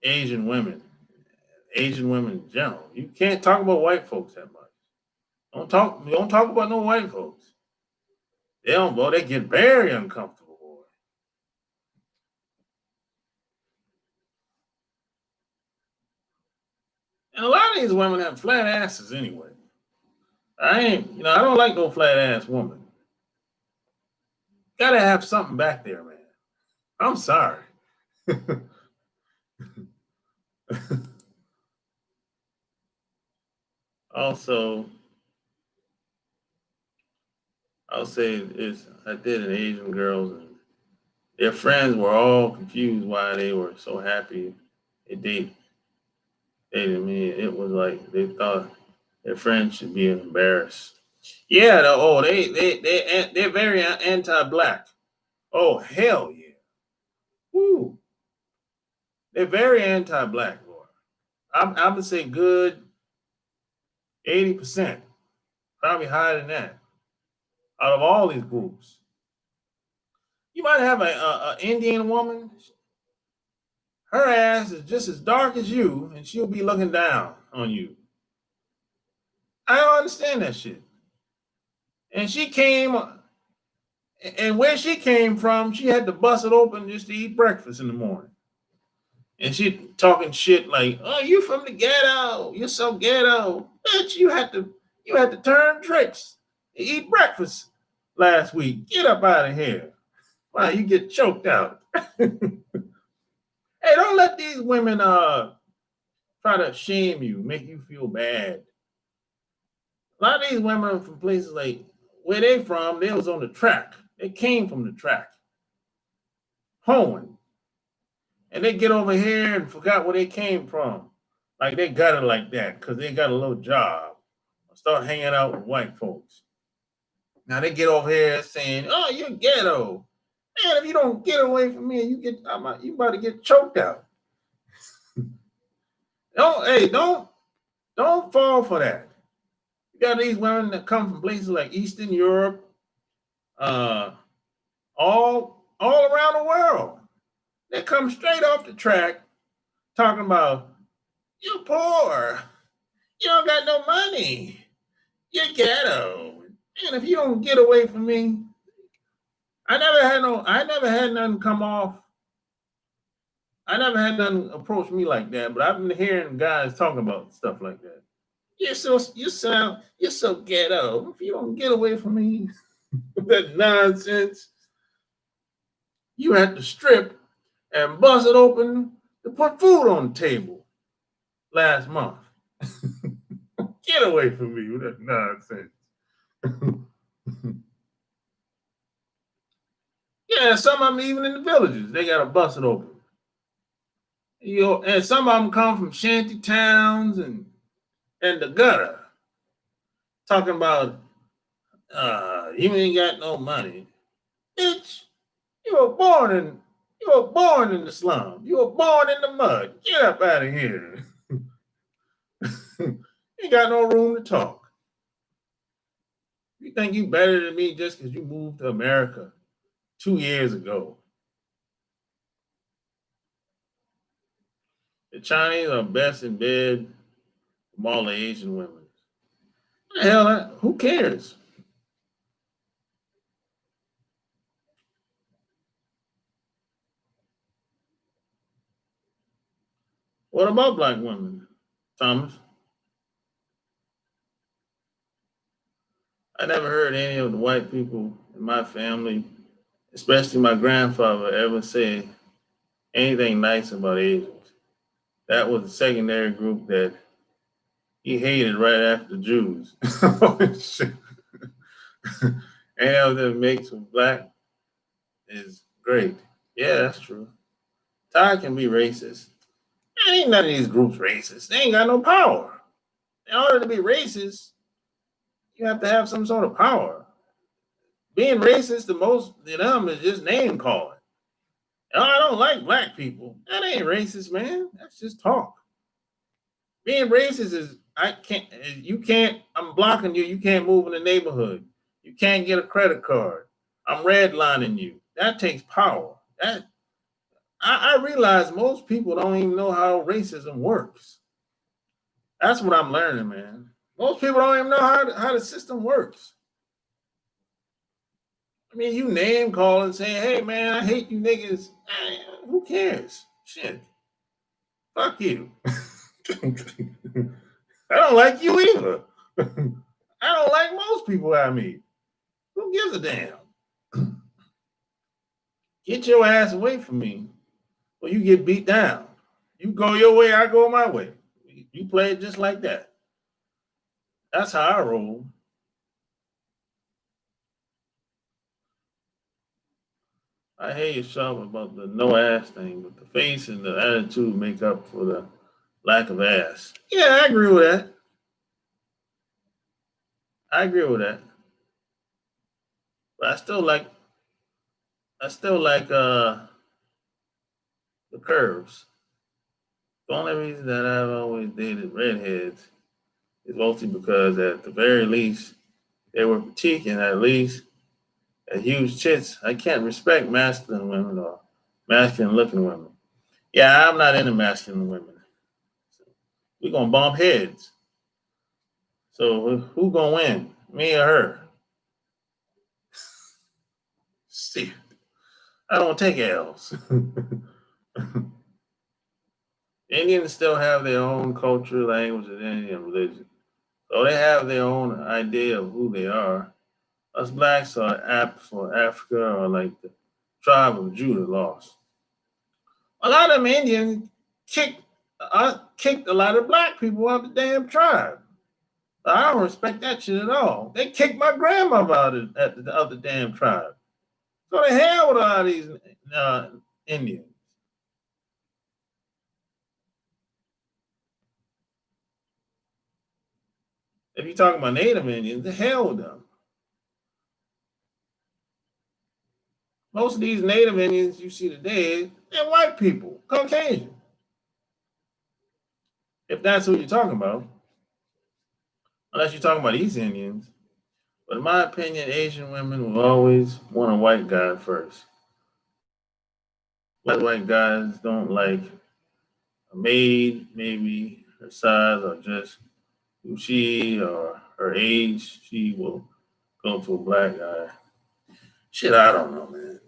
Asian women, Asian women in general. You can't talk about white folks that much. Don't talk about no white folks. They don't, boy. They get very uncomfortable, boy. And a lot of these women have flat asses anyway. I don't like no flat ass woman. Gotta have something back there, man. I'm sorry. Also, I'll say is I did an Asian girls and their friends were all confused why they were so happy they dated me. It was like they thought their friends should be embarrassed. Yeah, they're very anti-black. Oh hell yeah. Woo. They're very anti-black, boy. I'm gonna say good 80%, probably higher than that. Out of all these groups, you might have a Indian woman. Her ass is just as dark as you, and she'll be looking down on you. I don't understand that shit. And she came, and where she came from, she had to bust it open just to eat breakfast in the morning. And she talking shit like, "Oh, you from the ghetto? You're so ghetto, bitch! You had to turn tricks to eat breakfast last week. Get up out of here! Wow, you get choked out." Hey, don't let these women try to shame you, make you feel bad. A lot of these women from places like where they from, they was on the track. They came from the track, hoeing, and they get over here and forgot where they came from. Like they got it like that because they got a little job. Start hanging out with white folks. Now they get over here saying, "Oh, you're ghetto." Man, if you don't get away from me, you about to get choked out. Don't fall for that. You got these women that come from places like Eastern Europe, uh, all around the world. They come straight off the track talking about you poor, you don't got no money, you're ghetto. And if you don't get away from me, I never had nothing come off. I never had nothing approach me like that, but I've been hearing guys talking about stuff like that. You're so ghetto. If you don't get away from me with that nonsense, you had to strip and bust it open to put food on the table last month. Get away from me with that nonsense. Yeah, some of them even in the villages, they gotta bust it open. And some of them come from shanty towns and the gutter, talking about you ain't got no money. Bitch, you were born in you were born in the slum. You were born in the mud. Get up out of here. You ain't got no room to talk. You think you better than me just because you moved to America 2 years ago. The Chinese are best in bed from all the Asian women. Hell, who cares? What about black women, Thomas? I never heard any of the white people in my family, especially my grandfather, ever say anything nice about Asians. That was a secondary group that he hated right after the Jews. Any of them mix with black is great. Yeah, that's true. Ty can be racist. Ain't none of these groups racist. They ain't got no power. In order to be racist, you have to have some sort of power. Being racist, the most to them is just name calling. Oh, I don't like black people. That ain't racist, man. That's just talk. Being racist is you can't, I'm blocking you. You can't move in the neighborhood. You can't get a credit card. I'm redlining you. That takes power. I realize most people don't even know how racism works. That's what I'm learning, man. Most people don't even know how the system works. I mean, you name calling saying, hey, man, I hate you niggas. Who cares? Shit. Fuck you. I don't like you either. I don't like most people I meet. Who gives a damn? Get your ass away from me or you get beat down. You go your way, I go my way. You play it just like that. That's how I roll. I hate yourself about the no ass thing, but the face and the attitude make up for the lack of ass. Yeah, I agree with that. I agree with that. But I still like the curves. The only reason that I've always dated redheads is mostly because at the very least they were critiquing at least at huge chits. I can't respect masculine women or masculine looking women. Yeah, I'm not into masculine women. We're gonna bump heads. So who gonna win? Me or her? See, I don't take L's. Indians still have their own culture, language, identity, and religion. So they have their own idea of who they are. Us blacks are apt for Africa or like the tribe of Judah lost. A lot of them Indians kicked a lot of black people out of the damn tribe. I don't respect that shit at all. They kicked my grandmother out of the damn tribe. Go to hell with all these uh, Indians. If you're talking about Native Indians, the hell with them. Most of these Native Indians you see today, they're white people, Caucasian. If that's who you're talking about, unless you're talking about East Indians. But in my opinion, Asian women will always want a white guy first. White guys don't like a maid, maybe her size or just who she or her age. She will go to a black guy. Shit, I don't know, man.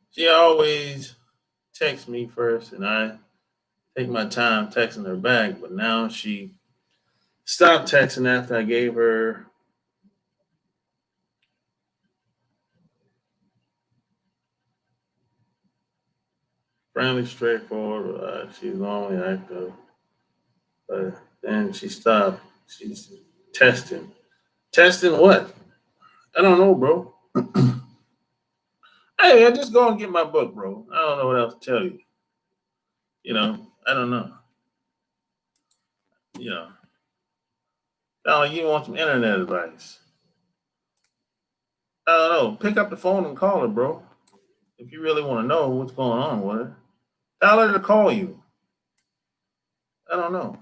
She always texts me first, and I take my time texting her back. But now she stopped texting after I gave her friendly, straightforward. She's normally active, but then she stopped. She's testing. Testing what? I don't know, bro. Hey, I just go and get my book, bro. I don't know what else to tell you. I don't know. You know, sound like you want some internet advice. I don't know. Pick up the phone and call her, bro. If you really want to know what's going on with her, tell her to call you. I don't know.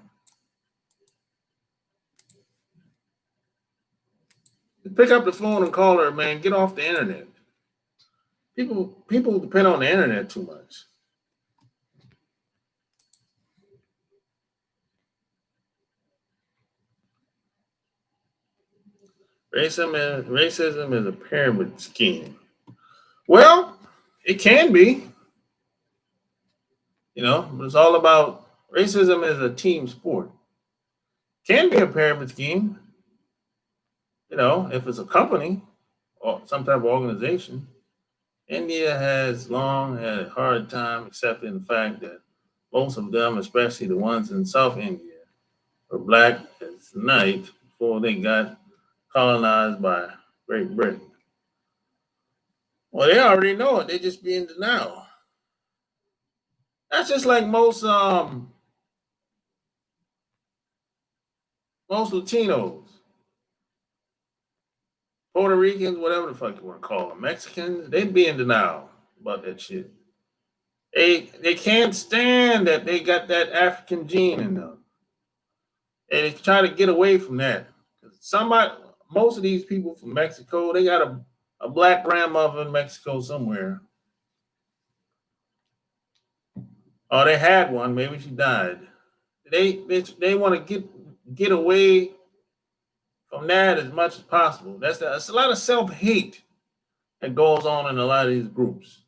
Pick up the phone and call her, man. Get off the internet. People depend on the internet too much. Racism is a pyramid scheme. Well, it can be, but it's all about racism is a team sport. Can be a pyramid scheme, if it's a company or some type of organization. India has long had a hard time accepting the fact that most of them, especially the ones in South India, were black as night before they got colonized by Great Britain. Well, they already know it. They just be in denial. That's just like most Latinos, Puerto Ricans, whatever the fuck you want to call them, Mexicans. They be in denial about that shit. They can't stand that they got that African gene in them. And they try to get away from that. Most of these people from Mexico, they got a black grandmother in Mexico somewhere. Or they had one, maybe she died. They want to get away from that as much as possible. That's a lot of self-hate that goes on in a lot of these groups.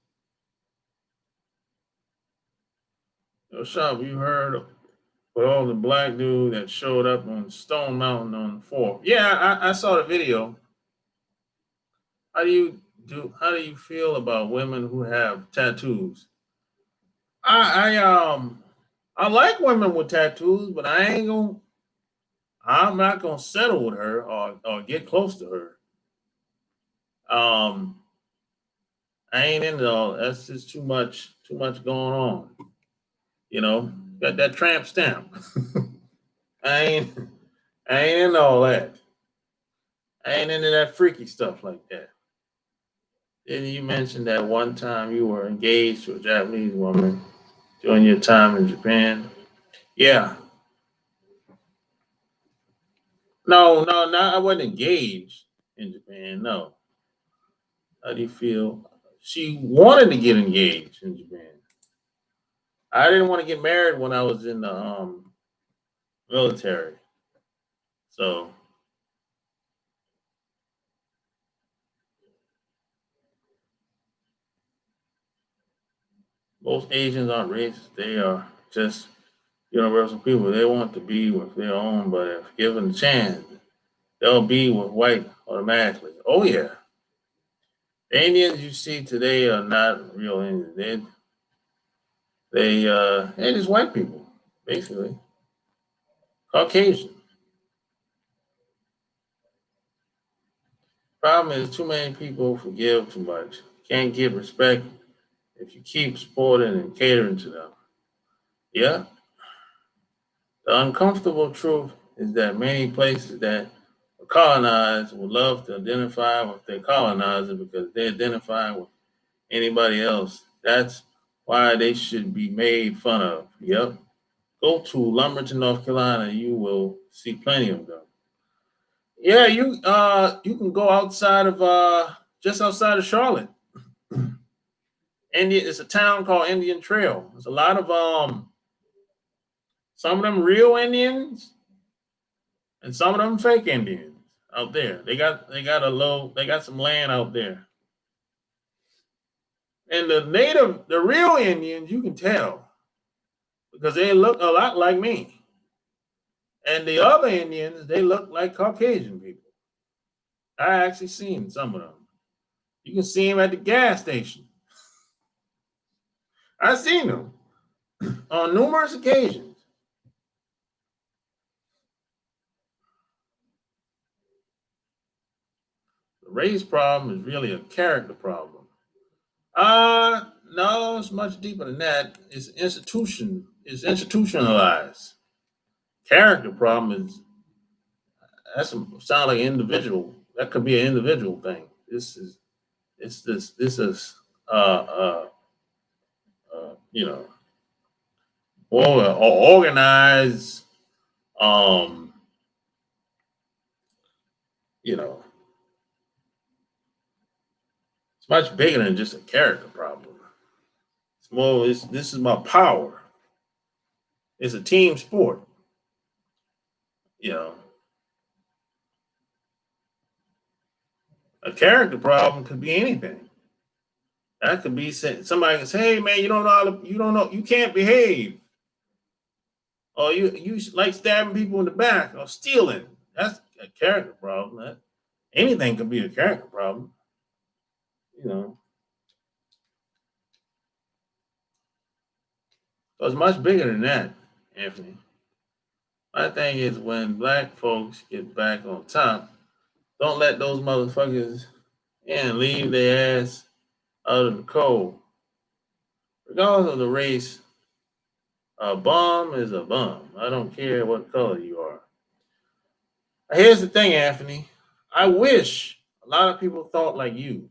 Shop, you heard with all the black dude that showed up on Stone Mountain on the 4th. Yeah, I saw the video. How do you feel about women who have tattoos? I like women with tattoos, but I'm not gonna settle with her or get close to her. Um, I ain't into all that's just too much going on. Got that tramp stamp. I ain't I ain't into all that. I ain't into that freaky stuff like that. Then you mentioned that one time you were engaged to a Japanese woman during your time in Japan. Yeah. No, I wasn't engaged in Japan. No. How do you feel? She wanted to get engaged in Japan. I didn't want to get married when I was in the military. So most Asians aren't racist. They are just universal people. They want to be with their own, but if given the chance, they'll be with white automatically. Oh yeah. The Indians you see today are not real Indians. They're just white people, basically. Caucasian. Problem is too many people forgive too much. Can't give respect if you keep supporting and catering to them. Yeah. The uncomfortable truth is that many places that were colonized would love to identify with their colonizer because they identify with anybody else. That's why they should be made fun of. Yep. Go to Lumberton, North Carolina, you will see plenty of them. Yeah, you can go outside of just outside of Charlotte. India it's a town called Indian Trail. There's a lot of some of them real Indians and some of them fake Indians out there. They got some land out there. And the real Indians, you can tell because they look a lot like me. And the other Indians, they look like Caucasian people. I actually seen some of them. You can see them at the gas station. I've seen them on numerous occasions. The race problem is really a character problem. No, it's much deeper than that. It's institutionalized. Character problem is sound like individual. That could be an individual thing. This is uh uh you know organized um you know it's much bigger than just a character problem. This is my power. It's a team sport. You know, A character problem could be anything. That could be somebody can say, "Hey, man, you don't know you don't know, you can't behave, or you like stabbing people in the back or stealing." That's a character problem. Anything could be a character problem. You know, so it's much bigger than that, Anthony. My thing is when black folks get back on top, don't let those motherfuckers in, leave their ass out of the cold. Regardless of the race, a bum is a bum. I don't care what color you are. Here's the thing, Anthony. I wish a lot of people thought like you.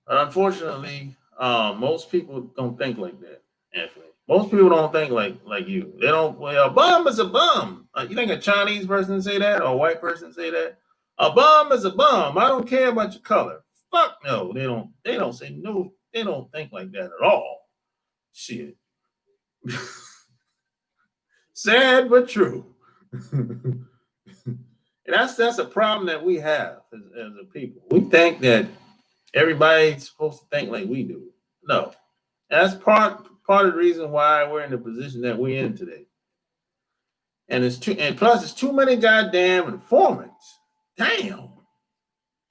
But unfortunately, most people don't think like that, Anthony. Most people don't think like you. They don't. Well, a bum is a bum. You think a Chinese person say that or a white person say that? A bum is a bum. I don't care about your color. Fuck no. They don't. They don't say no. They don't think like that at all. Shit. Sad but true. And that's a problem that we have as a people. We think that everybody's supposed to think like we do. No, that's part of the reason why we're in the position that we're in today. And plus it's too many goddamn informants. Damn,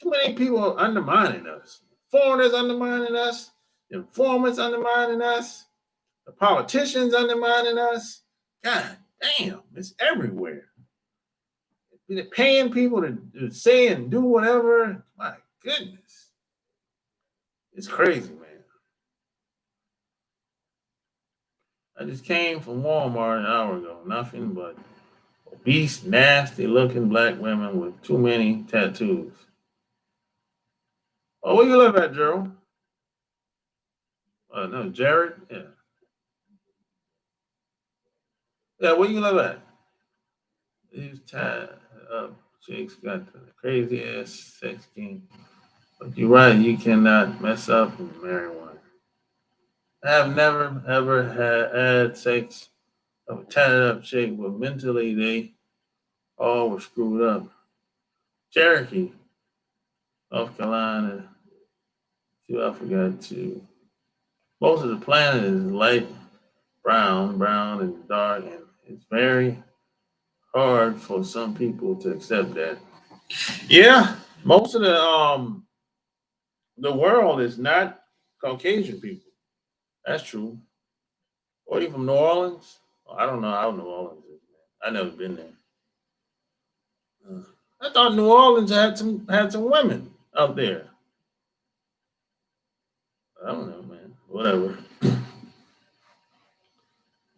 too many people undermining us. Foreigners undermining us. Informants undermining us. The politicians undermining us. God damn, it's everywhere. They're paying people to say and do whatever. My goodness. It's crazy, man. I just came from Walmart an hour ago. Nothing but obese, nasty looking black women with too many tattoos. Oh, where you live at, Gerald? No, Jared? Yeah. Yeah, where you live at? These tied up chicks got the crazy ass sex game. But you're right, you cannot mess up and marry one. I have never ever had sex of a tatted up chick, but mentally they all were screwed up. Cherokee, North Carolina. See, I forgot to. Most of the planet is light brown and dark, and it's very hard for some people to accept that. Yeah, most of the world is not Caucasian people. That's true. Or you from New Orleans? Oh, I don't know how New Orleans is, man. I never been there. I thought New Orleans had some women out there. I don't know, man. Whatever.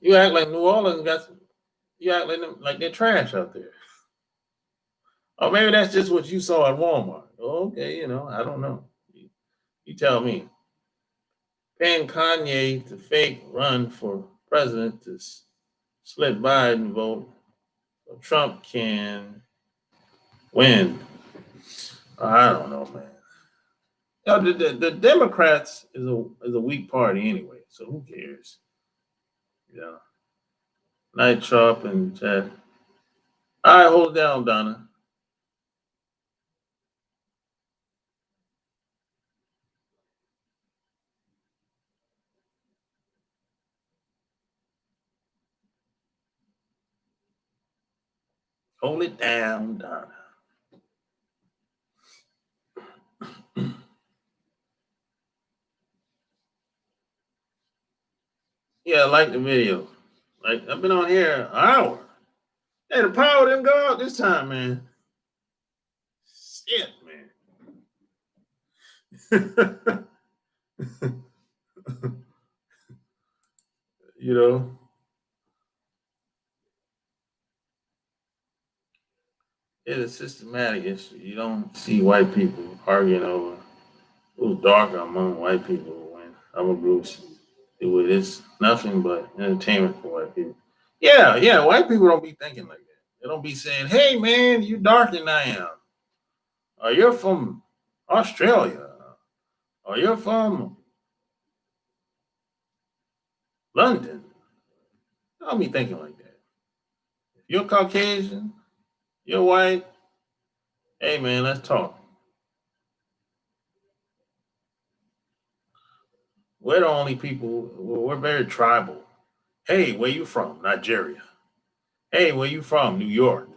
You act like New Orleans got some. You act like they're trash out there. Or maybe that's just what you saw at Walmart. Okay, I don't know. You tell me. Paying Kanye to fake run for president to split Biden vote so Trump can win. I don't know, man. The Democrats is a weak party anyway, so who cares? Yeah. Night Trump and Chad. All right, hold it down, Donna. Hold it down, Donna. Yeah, I like the video. Like I've been on here an hour. Hey, the power didn't go out this time, man. Shit, man. you know, it's a systematic issue. You don't see white people arguing over who's darker among white people when other groups do it. It's nothing but entertainment for white people. Yeah, yeah, white people don't be thinking like that. They don't be saying, "Hey, man, you darker than I am," or "You're from Australia," or "You're from London." They don't be thinking like that. If you're Caucasian, you're white. Hey, man, let's talk. we're the only people. We're very tribal. Hey, where you from? Nigeria. Hey, where you from? New York.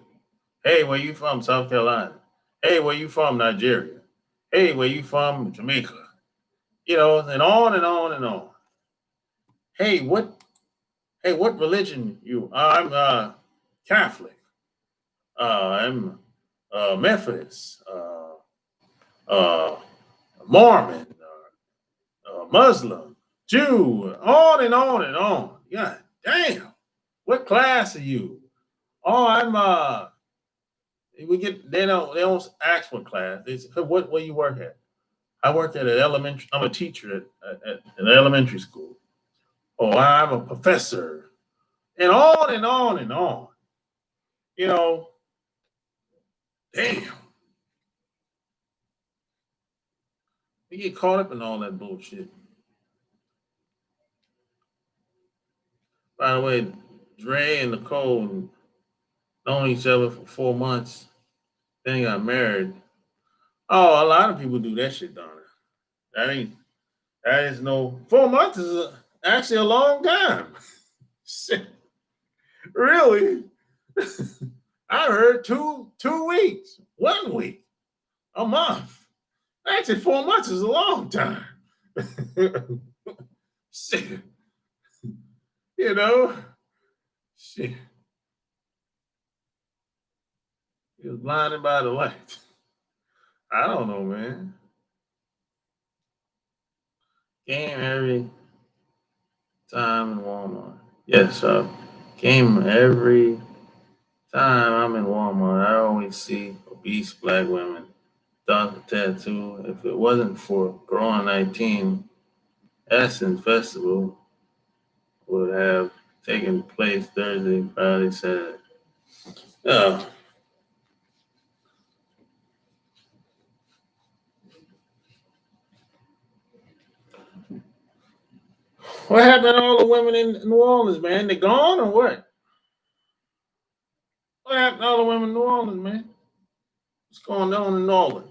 Hey, where you from? South Carolina. Hey, where you from? Nigeria. Hey, where you from? Jamaica. You know, and on and on and on. Hey, what? Hey, what religion you? I'm Catholic. I'm Methodist. Uh, Mormon. Muslim. Jew. On and on and on. Yeah, damn. What class are you? Oh, I'm we get they don't ask what class. They say, what where you work at? I work at an elementary. I'm a teacher at an elementary school. Oh, I'm a professor, and on and on and on. You know, damn, we get caught up in all that bullshit. By the way, Dre and Nicole known each other for 4 months. Then got married. Oh, a lot of people do that shit, Donna. That ain't that is no 4 months is actually a long time. Shit, really? I heard two weeks, 1 week, a month. Actually, 4 months is a long time. Shit, you know, shit. He was blinded by the light. I don't know, man. Game every time in Walmart. Yes, game every time I'm in Walmart. I always see obese black women done a tattoo. If it wasn't for Corona 19, Essence Festival would have taken place Thursday, Friday, Saturday. Uh, what happened to all the women in New Orleans, man? They gone or what? What happened to all the women in New Orleans, man? What's going on in New Orleans?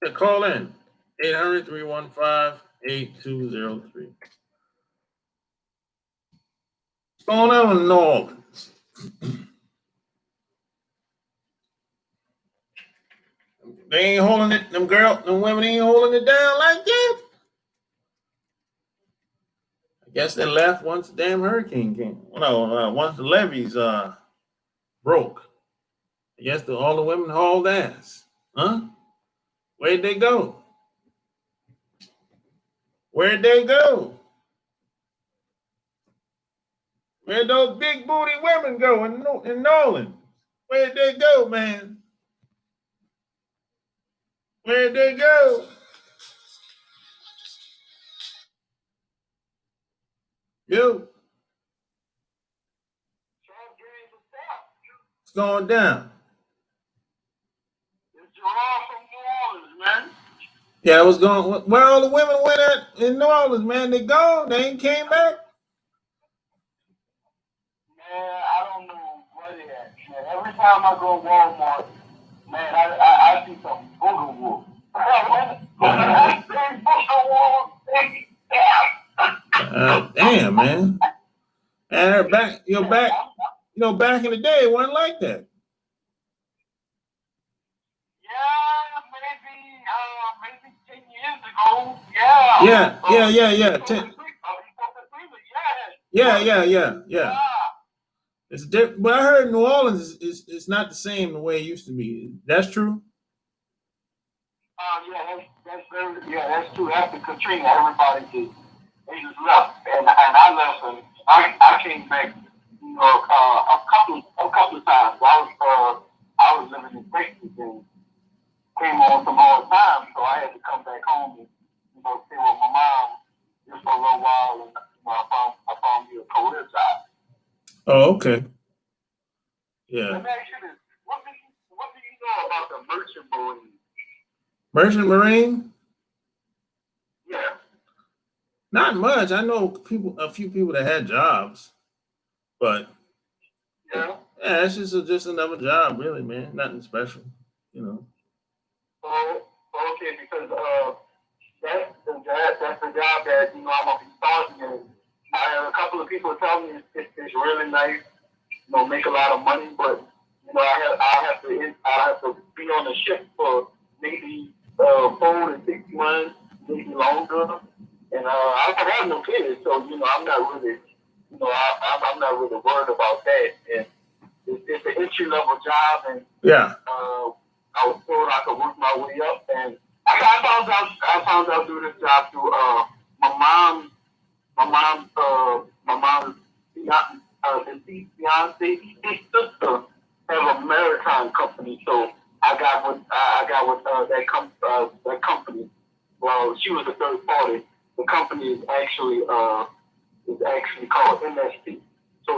Yeah, call in 800-315-8203. What's going on in New Orleans? They ain't holding it, them women ain't holding it down like that. I guess they left once the damn hurricane came. No, once the levees broke. I guess all the women hauled ass. Huh? Where'd they go? Where'd they go? Where'd those big booty women go in Nolan? Where'd they go, man? Where'd they go? Yo, it's going down. Yeah, it was going. Where all the women went at in New Orleans, man? They gone. They ain't came back. Man, I don't know what it is. Man, every time I go to Walmart, man, I see some booger wolf. Damn, man. And back, back in the day, it wasn't like that. Yeah, maybe 10 years ago. Yeah. It's different, but I heard New Orleans is not the same the way it used to be. That's true. That's true. After Katrina, everybody just left, and I left, and I came back, a couple of times. I was living in Texas and came on some hard times, so I had to come back home and stay with my mom just for a little while, and I found me a career job. Oh, okay. Yeah. Let me ask you this: what do you know about the merchant marine? Merchant Marine? Yeah. Not much. I know a few people that had jobs, but Yeah. Yeah, it's just another job, really, man. Nothing special, you know. Oh, okay, because that's the job that I'm gonna be starting. And I had a couple of people tell me it's really nice, make a lot of money, but I have to be on the ship for maybe 4 to 6 months, maybe longer, and I don't have no kids, so I'm not really, I'm not really worried about that. And it's an entry level job, and Yeah. I was told I could work my way up, and I found out through this job through my mom, my mom's fiance, his sister have a maritime company, so I got with that company. Well, she was a third party. The company is actually called MSP. So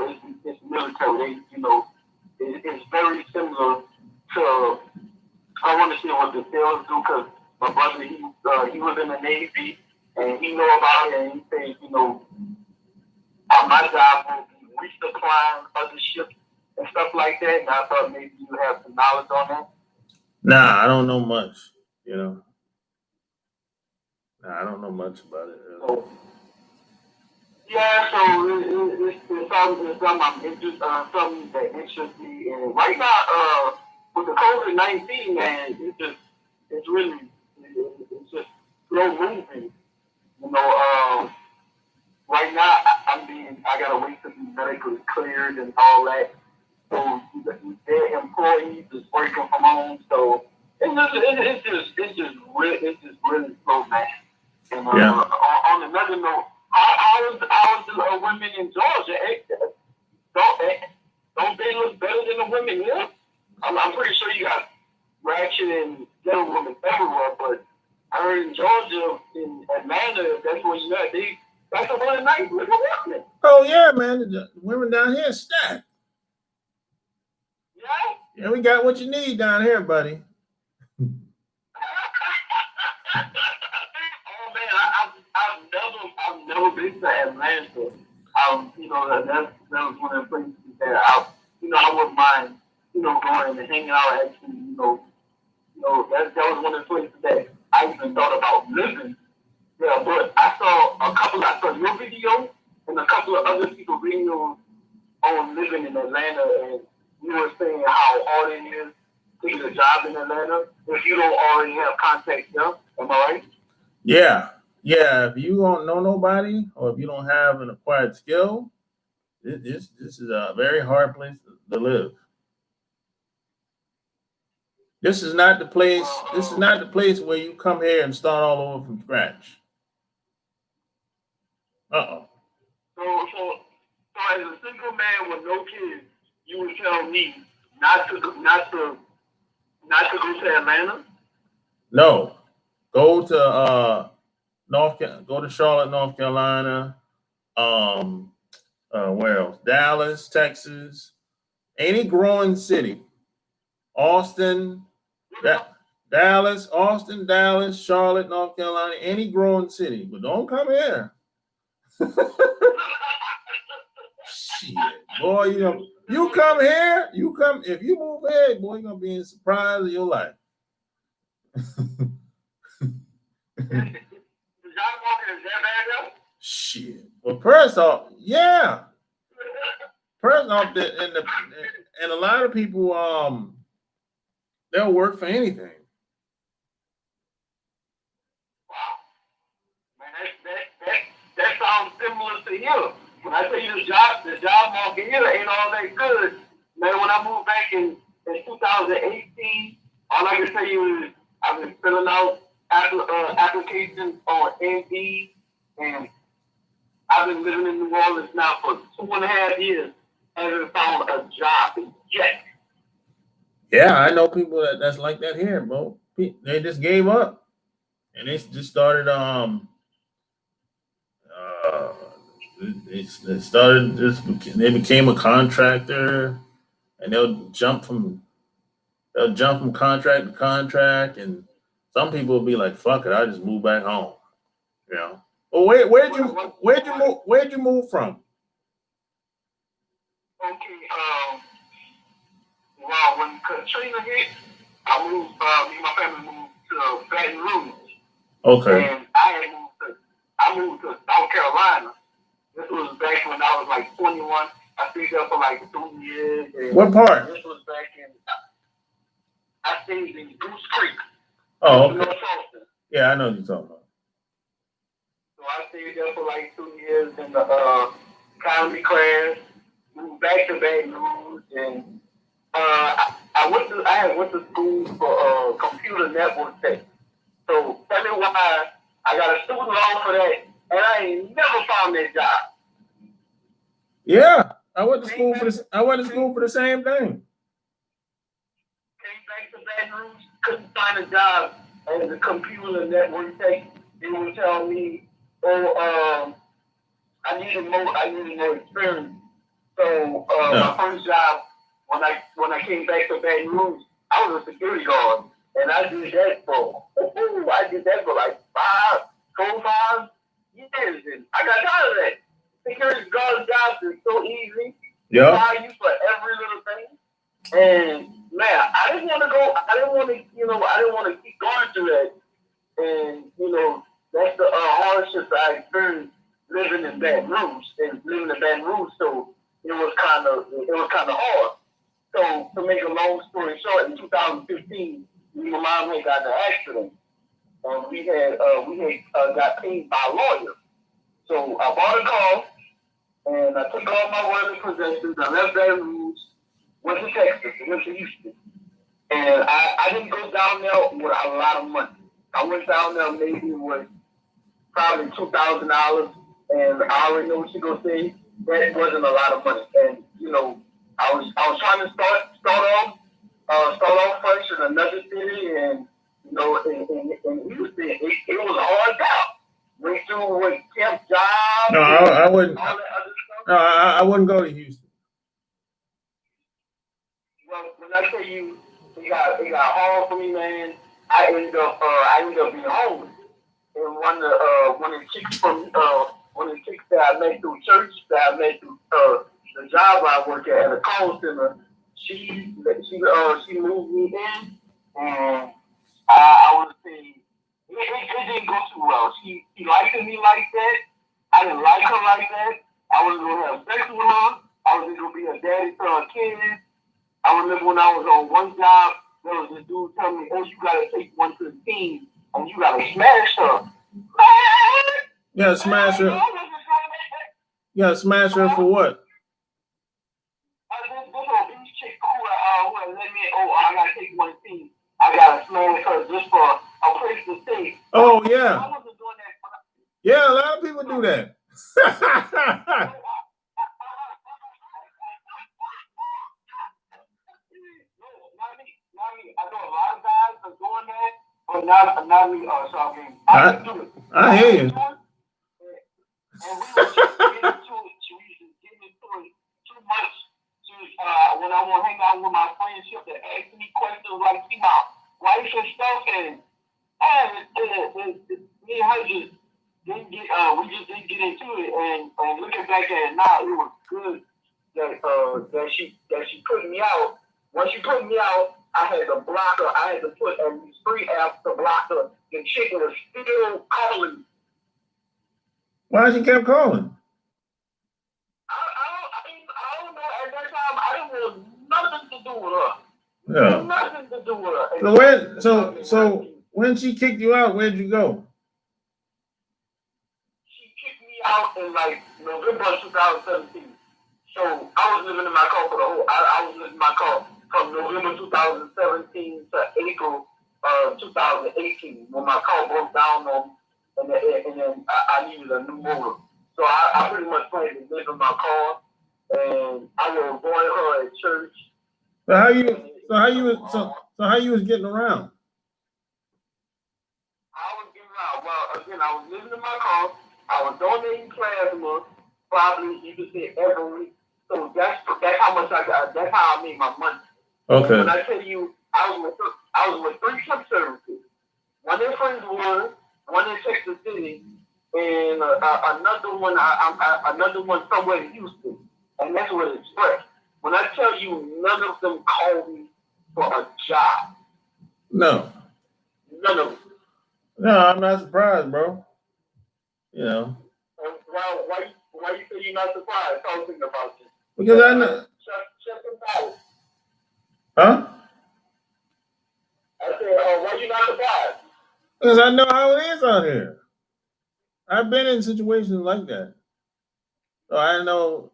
it's military. It's very similar to. I want to see what the sales do because my brother he was in the Navy and he know about it and he says my job will be resupplying other ships and stuff like that. And I thought maybe you have some knowledge on that. Nah, I don't know much. Nah, I don't know much about it. Really. So, yeah, so it's something I'm interested, something that interests me. And right now, with the COVID-19, man, it's just slow moving. Right now, I gotta wait to be medically cleared and all that. So their employees is working from home, so it's just really slow, man. And Yeah. on another note, how was the women in Georgia? Don't they look better than the women here? I'm pretty sure you got ratchet and gentlewomen everywhere, but I heard in Georgia, in Atlanta, that's where you at. That's a really nice looking woman. Oh yeah, man. The women down here stacked. Yeah. Yeah, we got what you need down here, buddy. Oh man, I've never been to Atlanta. That was one of the places that I wouldn't mind, going and hanging out. Actually, that was one of the places that I even thought about living. Yeah, but I saw your video and a couple of other people videos on living in Atlanta, and you were saying how hard it is to get a job in Atlanta if you don't already have contacts there. Am I right? Yeah. If you don't know nobody or if you don't have an acquired skill, this is a very hard place to live. This is not the place. This is not the place where you come here and start all over from scratch. So as a single man with no kids, you would tell me not to go to Atlanta? No, go to go to Charlotte, North Carolina. Where else? Dallas, Texas. Any growing city. Austin, Dallas, Austin, Dallas, Charlotte, North Carolina. Any growing city, but don't come here. Shit, boy, you come here. If you move here, boy, you're gonna be in surprise of your life. Shit. Well, first off, yeah. First off, and a lot of people, they'll work for anything. Wow, man, that sounds similar to you. When I tell you the job market here ain't all that good. Man, when I moved back in 2018, all I can tell you is I've been filling out applications on Indeed, and I've been living in New Orleans now for 2.5 years. Haven't found a job yet. Yeah, I know people that's like that here, bro. They just gave up, and they just started. They started they became a contractor, and they'll jump from contract to contract, and some people will be like, "Fuck it, I just move back home." Well, where'd you move from? Okay, Well, when Katrina hit, I moved. Me and my family moved to Baton Rouge. Okay. And I moved to South Carolina. This was back when I was like 21. I stayed there for like 2 years. And what part? This was back in. I stayed in Goose Creek. Oh, okay. North Charleston. Yeah, I know what you're talking about. So I stayed there for like 2 years in the comedy class. Moved back to Baton Rouge, and I went to school for computer network tech. So tell me why I got a student loan for that, and I ain't never found that job. Yeah, I went to school for this. I went to school for the same thing. Came back to Baton Rouge, couldn't find a job as a computer network tech. They were telling me, "Oh, I needed more experience." So my first job when I came back to Baton Rouge, I was a security guard, and I did that for like 5 years, and I got tired of that. Security guard jobs is so easy. Yeah. They hire you for every little thing, and man, I didn't want to keep going through that, and that's the hardships I experienced living in Baton Rouge, so it was kind of hard. So to make a long story short, in 2015, me and my mom had got in an accident, and we had got paid by a lawyer. So I bought a car, and I took all my worldly possessions. I left Baton Rouge, went to Texas, went to Houston, and I didn't go down there with a lot of money. I went down there maybe with probably $2,000, and I already know what you're gonna say. That wasn't a lot of money, and I was trying to start off fresh in another city, and in Houston, it was a hard job. Went through with temp jobs. No, I wouldn't. All that other stuff. No, I wouldn't go to Houston. Well, when I tell you, it got hard for me, man. I ended up being homeless. And one of the chicks that I met through church, that I met through the job I work at a call center, she moved me in, and I would say it didn't go too well. She liked me like that. I didn't like her like that. I wasn't gonna have sex with her. I was gonna be a daddy to her kids. I remember when I was on one job, there was this dude telling me, "Oh, you gotta take one to the team, and you gotta smash her." You gotta smash her. You gotta smash her for what? This chick who let me, I gotta take one team. I gotta smash her just for a place to stay. Oh yeah. I wasn't doing that. Yeah, a lot of people do that. I know a lot of guys are doing that, but not me. So I do it. I hear you. And we were just getting into it. We was getting into it too much. When I want to hang out with my friends, she have to ask me questions like, "See my wife and stuff," and me and her just didn't get. We just didn't get into it. And looking back at it now, it was good that she put me out. Once she put me out, I had to block her. I had to put at least 3 apps to block her. The chick was still calling. Why she kept calling? I don't know. At that time, I didn't want nothing to do with her. Yeah. Nothing to do with her. So when she kicked you out, where'd you go? She kicked me out in like November 2017. So I was living in my car I was living in my car from November 2017 to April 2018 when my car broke down on, and then I needed a new motor. So I pretty much planned to live in my car, and I was avoid her at church. So how you was getting around? I was getting around. Well, again, I was living in my car. I was donating plasma, probably you could say every week. So that's how much I got. That's how I made my money. Okay. And when I tell you, I was with 3 temp services. One in Friendswood, one in Texas City, and another one somewhere in Houston, and that's with Express. when I tell you none of them called me for a job. No. None of them. No, I'm not surprised, bro. You know. Why you say you're not surprised? Talking about this. Because I know. Check it out. Huh? I said, why you not surprised? Because I know how it is out here. I've been in situations like that. So I know,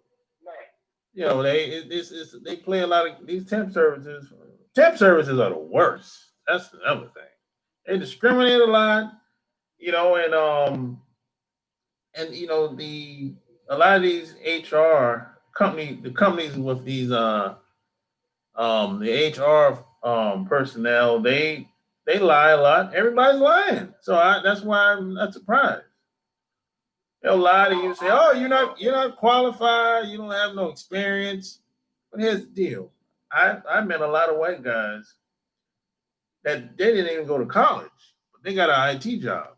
you know, they play a lot of these temp services. Temp services are the worst. That's another thing. They discriminate a lot, you know, and you know a lot of these HR the companies with these the HR personnel, they lie a lot. Everybody's lying. So that's why I'm not surprised. They'll lie to you, say, "Oh, you're not qualified. You don't have no experience." But here's the deal: I met a lot of white guys that they didn't even go to college, but they got an IT job.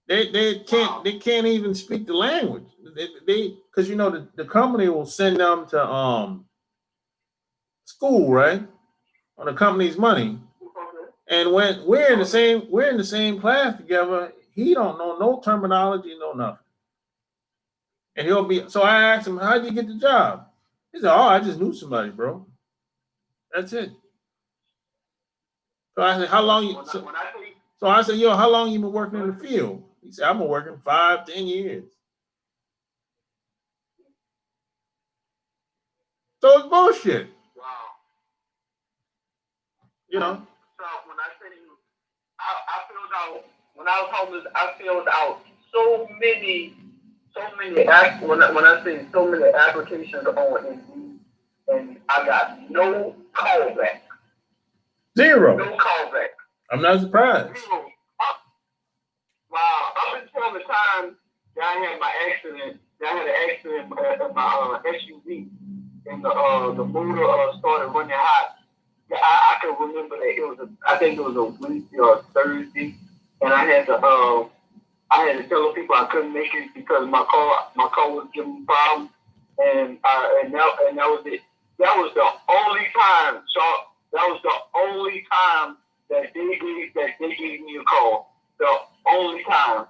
They can't even speak the language. They because you know the company will send them to school, right, on the company's money. And when we're in the same class together, he don't know no terminology, no nothing. And he'll be so I asked him, how'd you get the job? He said, oh, I just knew somebody, bro. That's it. So I said, how long you so I said, yo, how long you been working in the field? He said, I've been working 5-10 years. So it's bullshit. Wow. You know? So when I say to you, I filled out when I was homeless, I filled out so many when I say so many applications on Indeed, and I got no callback. Zero. No callback. I'm not surprised. Zero. Wow. Up until the time that I had my accident, that I had an accident in my SUV, and the motor started running hot. Yeah, I can remember that I think it was a Wednesday or a Thursday, and I had to tell the people I couldn't make it because my car was giving me problems, and that was it. That was the only time, Sharp. That was the only time that they gave me a call. The only time,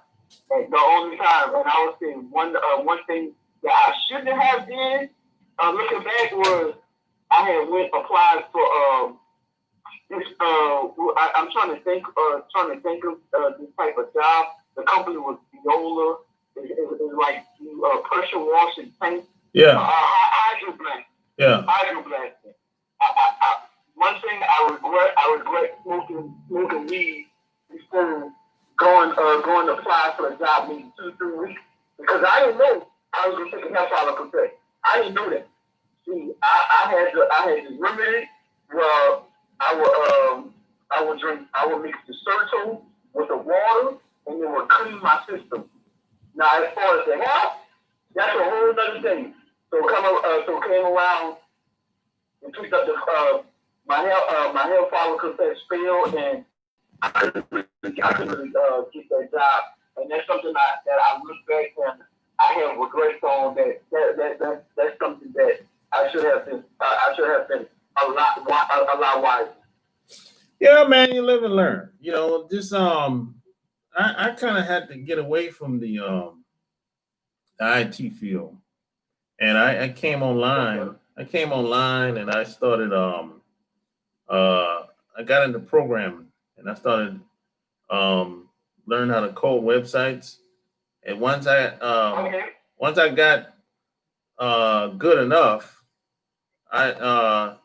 and I was saying one thing that I shouldn't have did, looking back, was I had applied for this. I'm trying to think of this type of job. The company was Viola. It like pressure wash and paint. Yeah. Hydroblasting. Yeah. Hydroblasting. One thing I regret smoking weed before going to apply for a job maybe 2-3 weeks, because I didn't know I was gonna take a hair follicle test. I didn't know that. See, I had this remedy where I would mix the Sertol with the water, and it would clean my system. Now, as far as the hair, that's a whole other thing. So came around and picked up my hair follicle test failed, and I couldn't really get that job. And that's something that I look back and I have regrets on. That's something that I should have been a lot wiser. Yeah, man, you live and learn. You know, just I kind of had to get away from the IT field, and I came online. I came online, and I started I got into programming, and I started learning how to code websites. And once I got good enough, I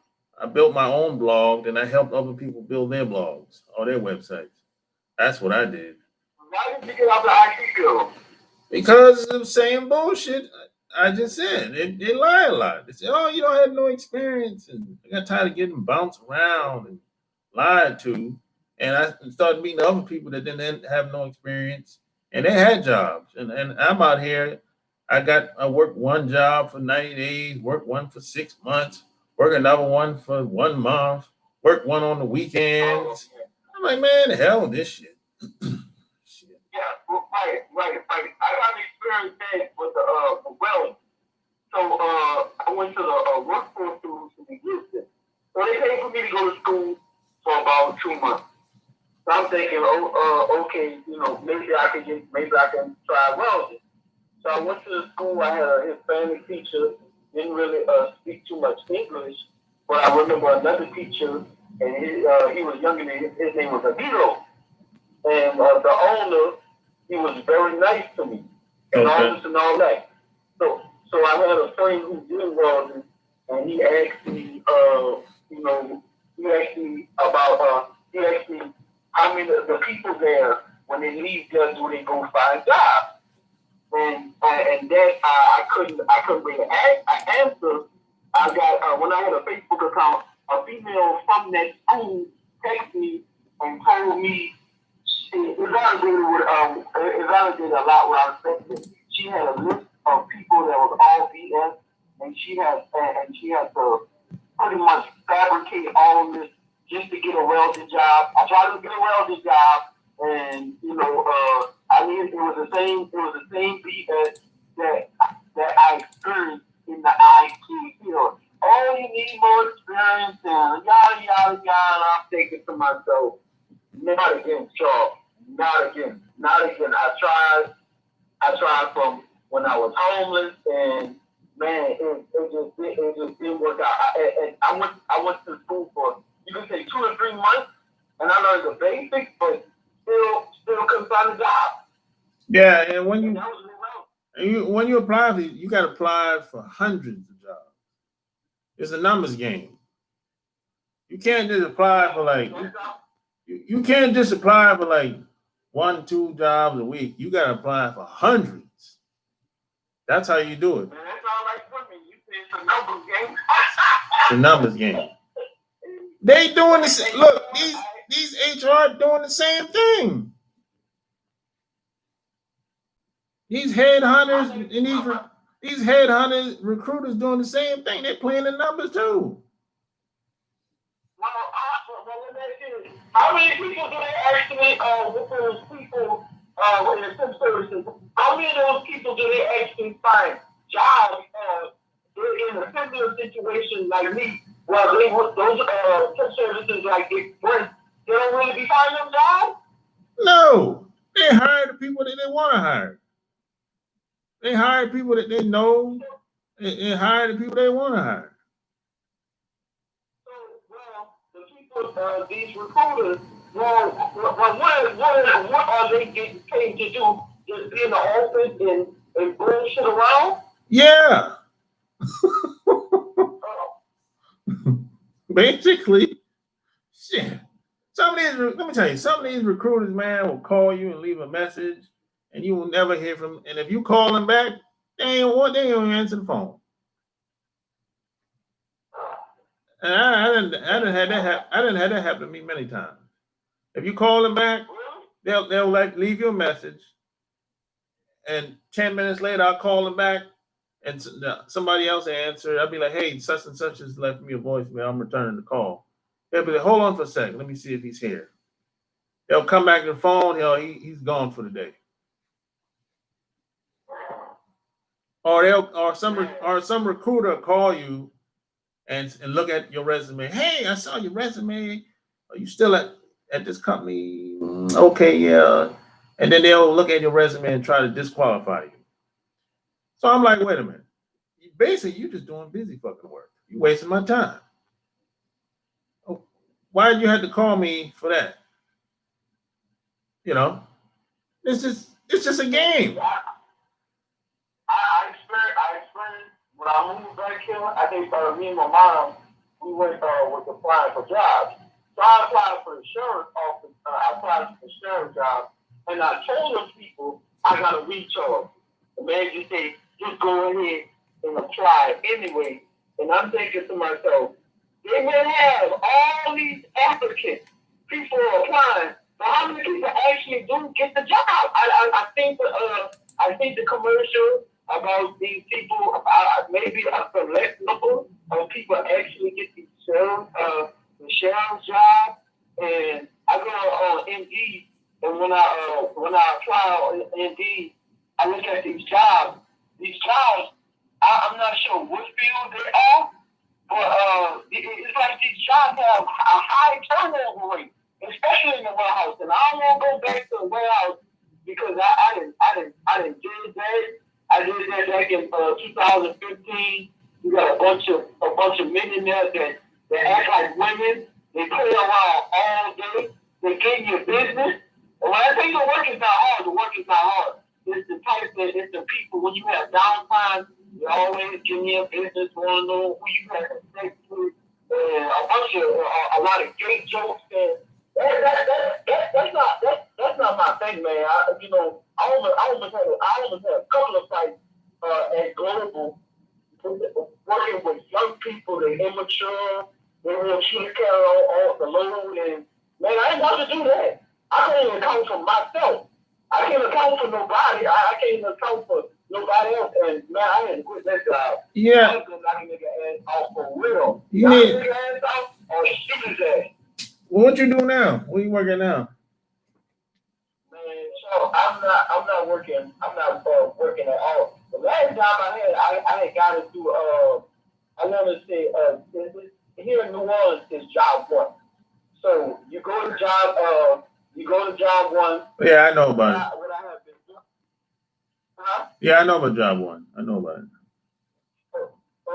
built my own blog, and I helped other people build their blogs or their websites. That's what I did. Why did you get out the IT field? Because of saying bullshit. I just said they lie a lot. They say, "Oh, you don't have no experience," and I got tired of getting bounced around and lied to. And I started meeting other people that didn't have no experience, and they had jobs. And I'm out here. I worked one job for 90 days, worked one for 6 months, worked another one for 1 month, worked one on the weekends. I'm like, man, the hell with this shit. Yeah, right. I got experience that with the welding. So went to the workforce solution in Houston. So they paid for me to go to school for about 2 months. So I'm thinking, okay, maybe I can try welding. So I went to the school. I had a Hispanic teacher. Didn't really speak too much English, but I remember another teacher, and he was younger than me. His name was Abilo, and the owner, he was very nice to me, and all this and all that. So I had a friend who did welding, and he asked me, he asked me how many of the people there, when they leave there, do they go find jobs? And that I couldn't really answer. I got when I had a Facebook account, a female from that school texted me and told me it validated a lot what I was thinking. She had a list of people that was all BS, and she had to pretty much fabricate all this just to get a welding job. I tried to get a welding job, and it was the same BS that I experienced in the IT field. Oh, you need more experience and yada yada yada. I'm thinking to myself, not again, Charles. Not again. I tried from when I was homeless, and man, it just didn't work out. I went to school for, you can say, 2 or 3 months, and I learned the basics, but still couldn't find a job. Yeah, and when you apply for, you got to apply for hundreds of jobs. It's a numbers game. You can't just apply for you can't just apply for 1, 2 jobs a week. You got to apply for hundreds. That's how you do it. Man, that's all right for me. You say it's a numbers game. It's a numbers game. They doing this. Look, these HR doing the same thing. These headhunters and these headhunters recruiters doing the same thing. They're playing the numbers too. How many people do they actually with those people in the SIM services? How many of those people do they actually find jobs in a similar situation like me? Well, those SIM services like Express, they don't really be finding them jobs? No, they hire the people that they want to hire. They hire people that they know and hire the people they want to hire. So, the people, these recruiters, what are they getting paid to do? Just be in the office and bullshit around? Yeah. Basically, shit. Let me tell you, some of these recruiters, man, will call you and leave a message, and you will never hear from them. And if you call them back, they don't answer the phone. And I didn't have that happen to me many times. If you call them back, they'll leave you a message, and 10 minutes later I'll call them back, and somebody else answer. I'll be like, "Hey, such and such has left me a voicemail. I'm returning the call." They'll be like, "Hold on for a second. Let me see if he's here." They'll come back to the phone. He's gone for the day. Or some recruiter call you and look at your resume. "Hey, I saw your resume. Are you still at this company?" "Okay, yeah." And then they'll look at your resume and try to disqualify you. So I'm like, wait a minute. Basically, you're just doing busy fucking work. You're wasting my time. Why did you have to call me for that? It's just a game. I experienced when I moved back here. I think me and my mom, we was applying for jobs. So I applied for the sheriff's office. I applied for the sheriff's job, and I told those people I got a recharge. The man just said, "Just go ahead and apply anyway." And I'm thinking to myself, they may have all these applicants, people are applying, but how many people actually do get the job? I think the commercial about these people, maybe a select number of people actually get the sheriff's job. And I go on Indeed, and when I apply on Indeed, I look at these jobs. These jobs, I'm not sure what field they are, but it's like these jobs have a high turnover rate, especially in the warehouse. And I don't want to go back to the warehouse because I didn't do that. I did that back in 2015. You got a bunch of millionaires that act like women. They play around all day. They get your business. And when I say the work is not hard, the work is not hard. It's the type that it's the people when you have downtime, you always give me a business, want to know who you have sex with, and a lot of gay jokes. And that's not my thing, man. I almost had a couple of fights at Global working with young people, they're immature, they want you to carry all the load, and man, I ain't want to do that. I can't even account for myself. I can't account for nobody. I can't even account for nobody else. And man, I had to quit that job. Yeah. I was gonna knock a nigga ass off for real. You knock need. a nigga ass off or shoot his ass. What you do now? Where you working now? Man, so I'm not working. I'm not working at all. The last job I had got into I want to say here in New Orleans is job one. So you go to job one. Yeah, I know about it. What I have been doing. Huh? Yeah, I know about job one. I know about it.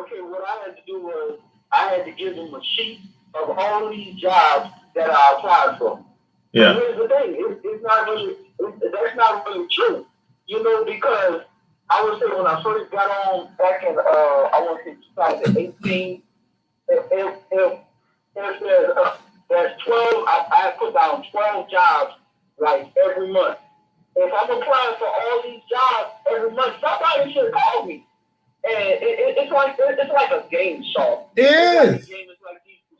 Okay, what I had to do was I had to give them a sheet of all these jobs that I applied for. Yeah. And here's the thing, it's not really, that's not really true, because I would say when I first got on back in, I want to say 2018, if there's 12, I put down 12 jobs like every month. If I'm applying for all these jobs every month, somebody should call me. And it's like a game show. It is.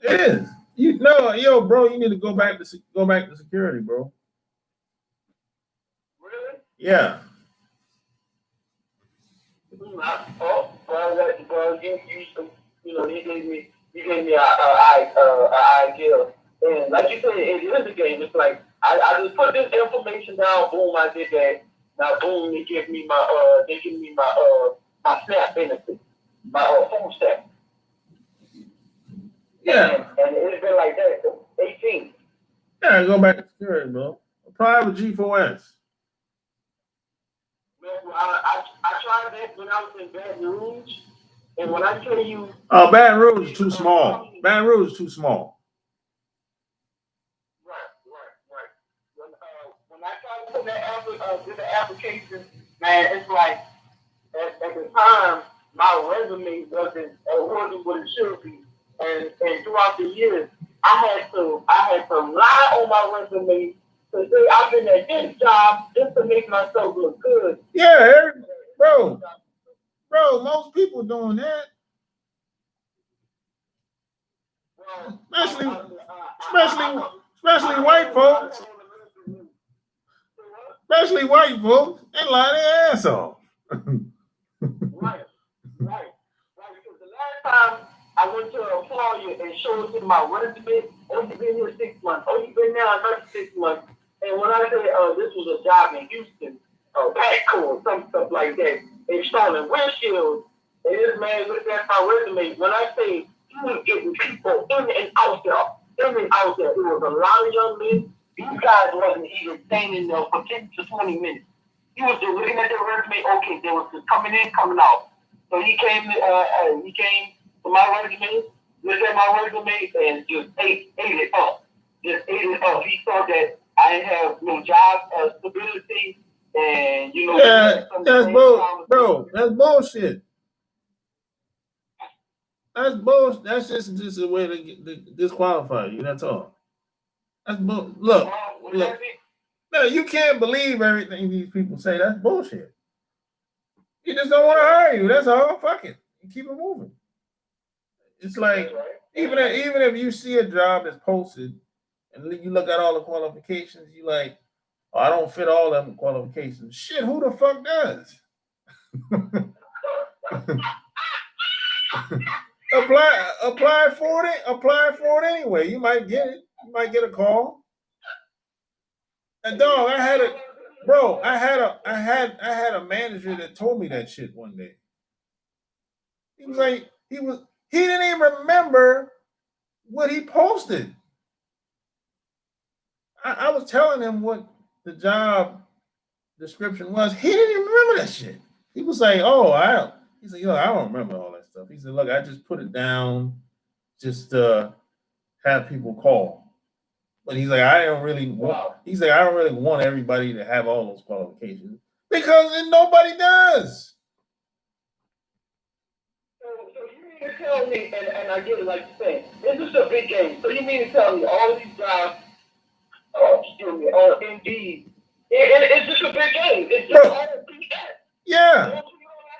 It is. Yo, bro, you need to go back to security, bro. Really? Yeah. Well, you gave me an idea. And like you said, it is a game. It's like I just put this information down. Boom, I did that. Now, boom, they give me my SNAP benefit, my food stamp. Yeah. And it's been like that since 18. Yeah, go back to security, bro. Apply with G4S. I tried that when I was in Baton Rouge, and when I tell you, Baton Rouge is too small. Baton Rouge is too small. Right. When I tried to put the application, man, it's like at the time my resume wasn't what it should be, and throughout the years I had to lie on my resume to say I've been at this job just to make myself look good. Yeah, bro, most people doing that. Especially white folks. Especially white folks, they lie their ass off. Right. Because the last time I went to an employer and showed him my resume, you've been here 6 months. You've been there another 6 months. And when I say this was a job in Houston, Petco, some stuff like that, installing windshields, and this man looked at my resume. When I say he was getting people in and out there, it was a lot of young men. These guys wasn't even standing there for 10 to 20 minutes. He was just looking at their resume. Okay, they was just coming in, coming out. So he came to my resume, looked at my resume, and just ate it up. He thought that I didn't have no job stability, and that's bro. That's bullshit. That's bullshit. That's just a way to disqualify you. That's all. That's look. No, you can't believe everything these people say. That's bullshit. You just don't want to hire you. That's all. Fuck it. You keep it moving. It's like even if you see a job that's posted and you look at all the qualifications, you like, oh, I don't fit all them qualifications. Shit, who the fuck does? Apply for it. Apply for it anyway. You might get it. You might get a call. And dog, I had a manager that told me that shit one day. He was like, he didn't even remember what he posted. I was telling him what the job description was. He didn't even remember that shit. He was like, "Oh, He said, "Yo, I don't remember all that stuff." He said, "Look, I just put it down, just have people call." But he's like, "I don't really want." He's like, "I don't really want everybody to have all those qualifications because then nobody does." So you mean to tell me, and I get it like you say, this is a big game. So you mean to tell me all of these jobs, Indeed, it's just a big game. It's just all BS. Yeah. You don't have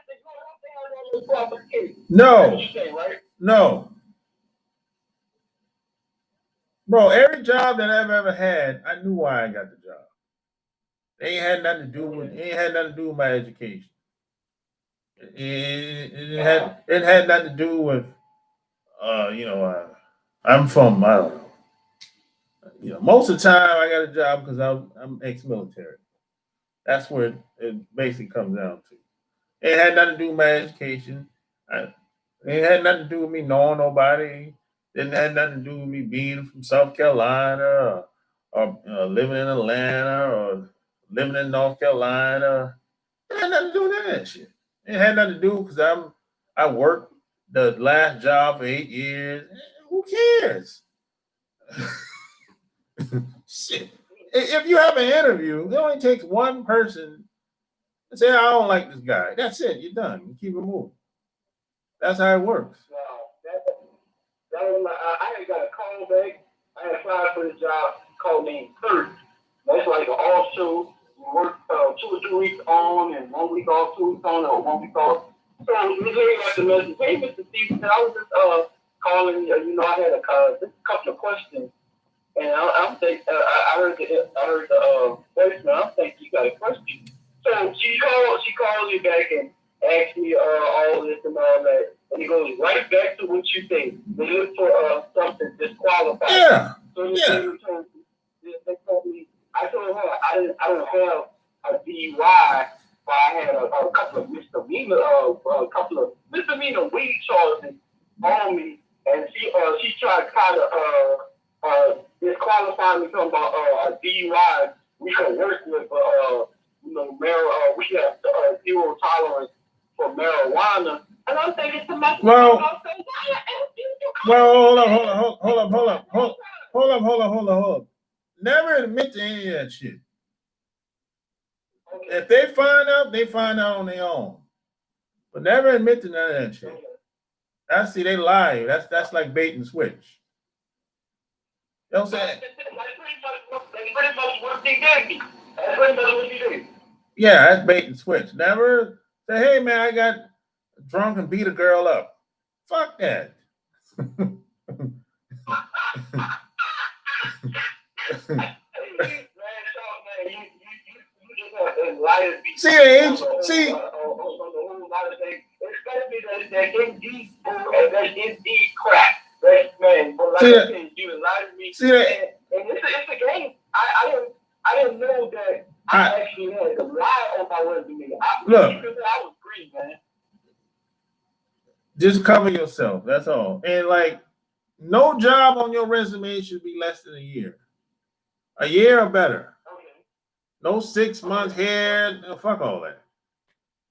to have all those qualifications. No. That's what you're saying, right? No. Bro, every job that I've ever had, I knew why I got the job. It ain't had nothing to do with my education. It had nothing to do with I'm from, I don't know. Most of the time I got a job because I'm ex-military. That's where it basically comes down to. It had nothing to do with my education. It had nothing to do with me knowing nobody. It had nothing to do with me being from South Carolina or living in Atlanta or living in North Carolina. It had nothing to do with that shit. It had nothing to do because I worked the last job for 8 years. Who cares? Shit. If you have an interview, it only takes one person to say, "I don't like this guy." That's it. You're done. You keep it moving. That's how it works. Wow, that was I had got a call back. I had applied for this job called named flirt. That's like an offshore. You work 2 or 3 weeks on and 1 week off, 2 weeks on, or 1 week off. So we looking at the message. Hey, Mr. Stephen, I was just calling. I had just a couple of questions, and I'm thinking I heard the voicemail. I'm thinking you got a question. So she called me back and asked me all this and all that, and it goes right back to what you think. They look for something disqualified. Yeah. So they told me. I told her I don't have a DUI, but I had a couple of misdemeanor weed charges on me, and she tried to kind of disqualify me from a DUI. We could work with we have zero tolerance for marijuana, and I'm thinking to myself, hold up. Never admit to any of that shit. Okay. If they find out, they find out on their own. But never admit to none of that shit. Okay. They lie. That's like bait and switch. You know what I'm saying? That's pretty much what they gave me. That's pretty much what you did. Yeah, that's bait and switch. Never say, "Hey man, I got drunk and beat a girl up." Fuck that. It's a game. I didn't know that I actually had to lie on my resume. Look, I was green, man. Just cover yourself. That's all. And no job on your resume should be less than a year. A year or better. Okay. No 6 months here. Fuck all that.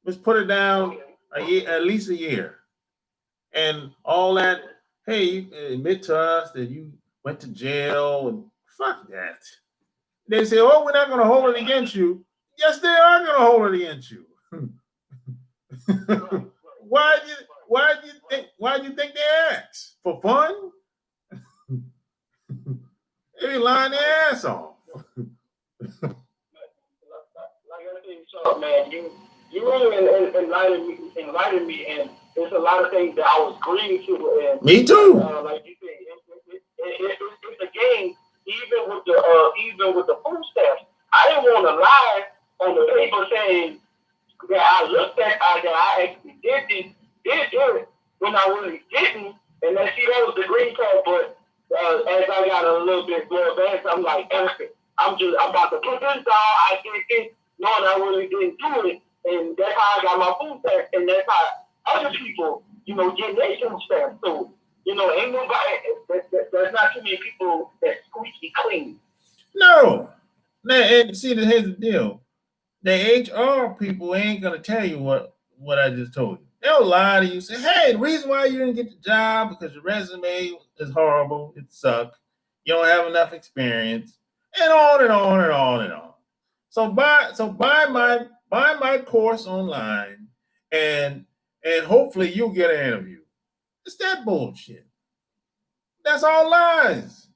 Just put it down a year, at least a year. And all that, hey, you admit to us that you went to jail and fuck that. They say, "Oh, we're not going to hold it against you." Yes, they are going to hold it against you. Why do you think they ask? For fun? They be lying their ass off. Man, you really enlightened me, and there's a lot of things that I was green to. And me too. Like you said, it's a game. Even with the food stamps, I didn't want to lie on the paper saying that I looked at that I actually did it when I really didn't. And that was the green card, but as I got a little bit more advanced, I'm like, I'm about to put this down. I did this, knowing I really didn't do it, and that's how I got my food stamps, and that's how other people getting their food stamps. So, ain't nobody, there's not too many people that's squeaky clean. No. Now, and see, here's the deal. The HR people ain't gonna tell you what I just told you. They'll lie to you, say, hey, the reason why you didn't get the job because your resume is horrible, it sucked, you don't have enough experience, and on and on and on and on. So buy my course online and hopefully you'll get an interview. It's that bullshit. That's all lies.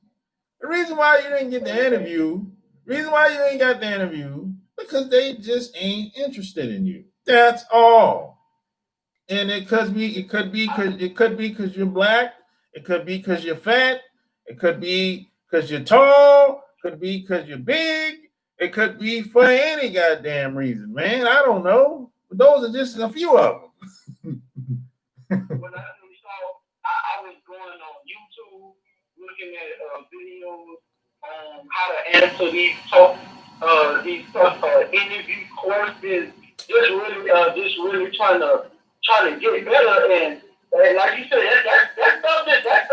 The reason why you didn't get the interview, reason why you ain't got the interview, because they just ain't interested in you. That's all. And it could be because you're black, it could be because you're fat, it could be because you're tall, it could be because you're big, it could be for any goddamn reason, man. I don't know. But those are just a few of them. When I was going on YouTube looking at videos on how to answer these interview courses, just really trying to get better, and like you said, that's something that's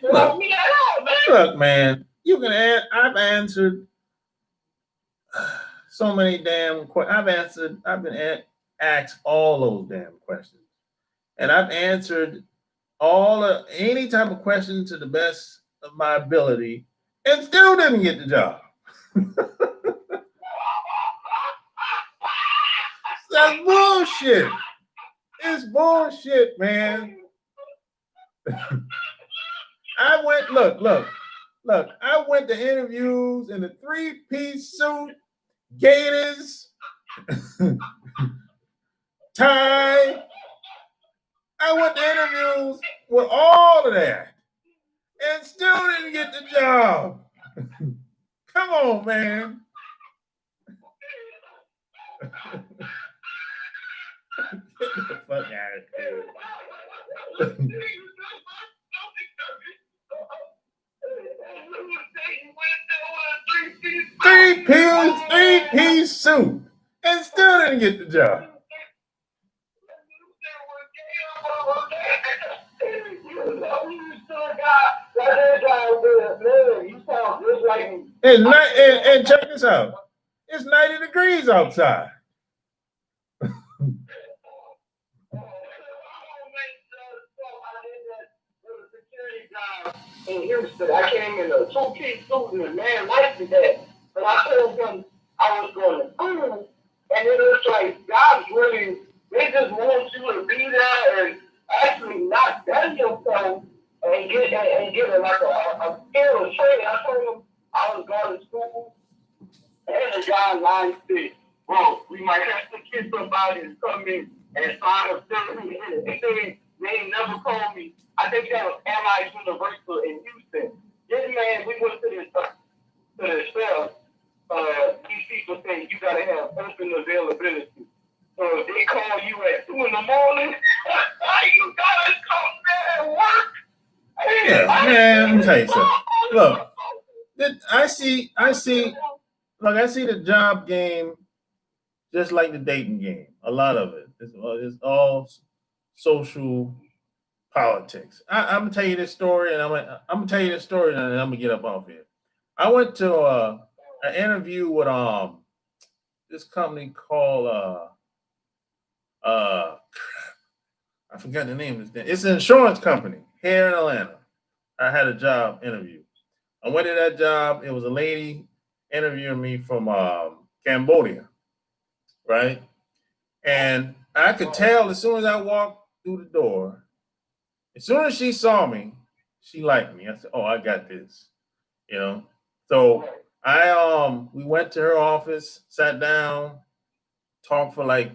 not me at all, man. Look, man, I've answered so many damn questions. I've been asked all those damn questions, and I've answered any type of question to the best of my ability, and still didn't get the job. That's bullshit. It's bullshit, man. I went to interviews in a 3-piece suit, gaiters, tie. I went to interviews with all of that and still didn't get the job. Come on, man. Get the fuck out of here. 3-piece suit and still didn't get the job. And check this out. It's 90 degrees outside. In Houston, I came in a 2-piece suit and the man liked that. But I told him I was going to school, and it was like God really, they just want you to be there and actually not done yourself and get like a skill training. I told him I was going to school, and the guy line said, "Bro, we might have to get somebody to come in and sign a therapy." They ain't never called me. I think that was Allied Universal in Houston. This man, we went to the cell. These people say you gotta have open availability. So if they call you at 2 in the morning, you gotta come there and work. Yeah, man, let me tell you something. Look, I see the job game just like the dating game. A lot of it. It's all social politics. I'm gonna tell you this story, and I'm gonna tell you this story, and then I'm gonna get up off here. I went to an interview with this company called I forgot the name of this. It's an insurance company here in Atlanta. I had a job interview. I went to that job. It was a lady interviewing me from Cambodia, right? And I could tell as soon as I walked through the door, as soon as she saw me, she liked me. I said, "Oh, I got this," you know. So we went to her office, sat down, talked for like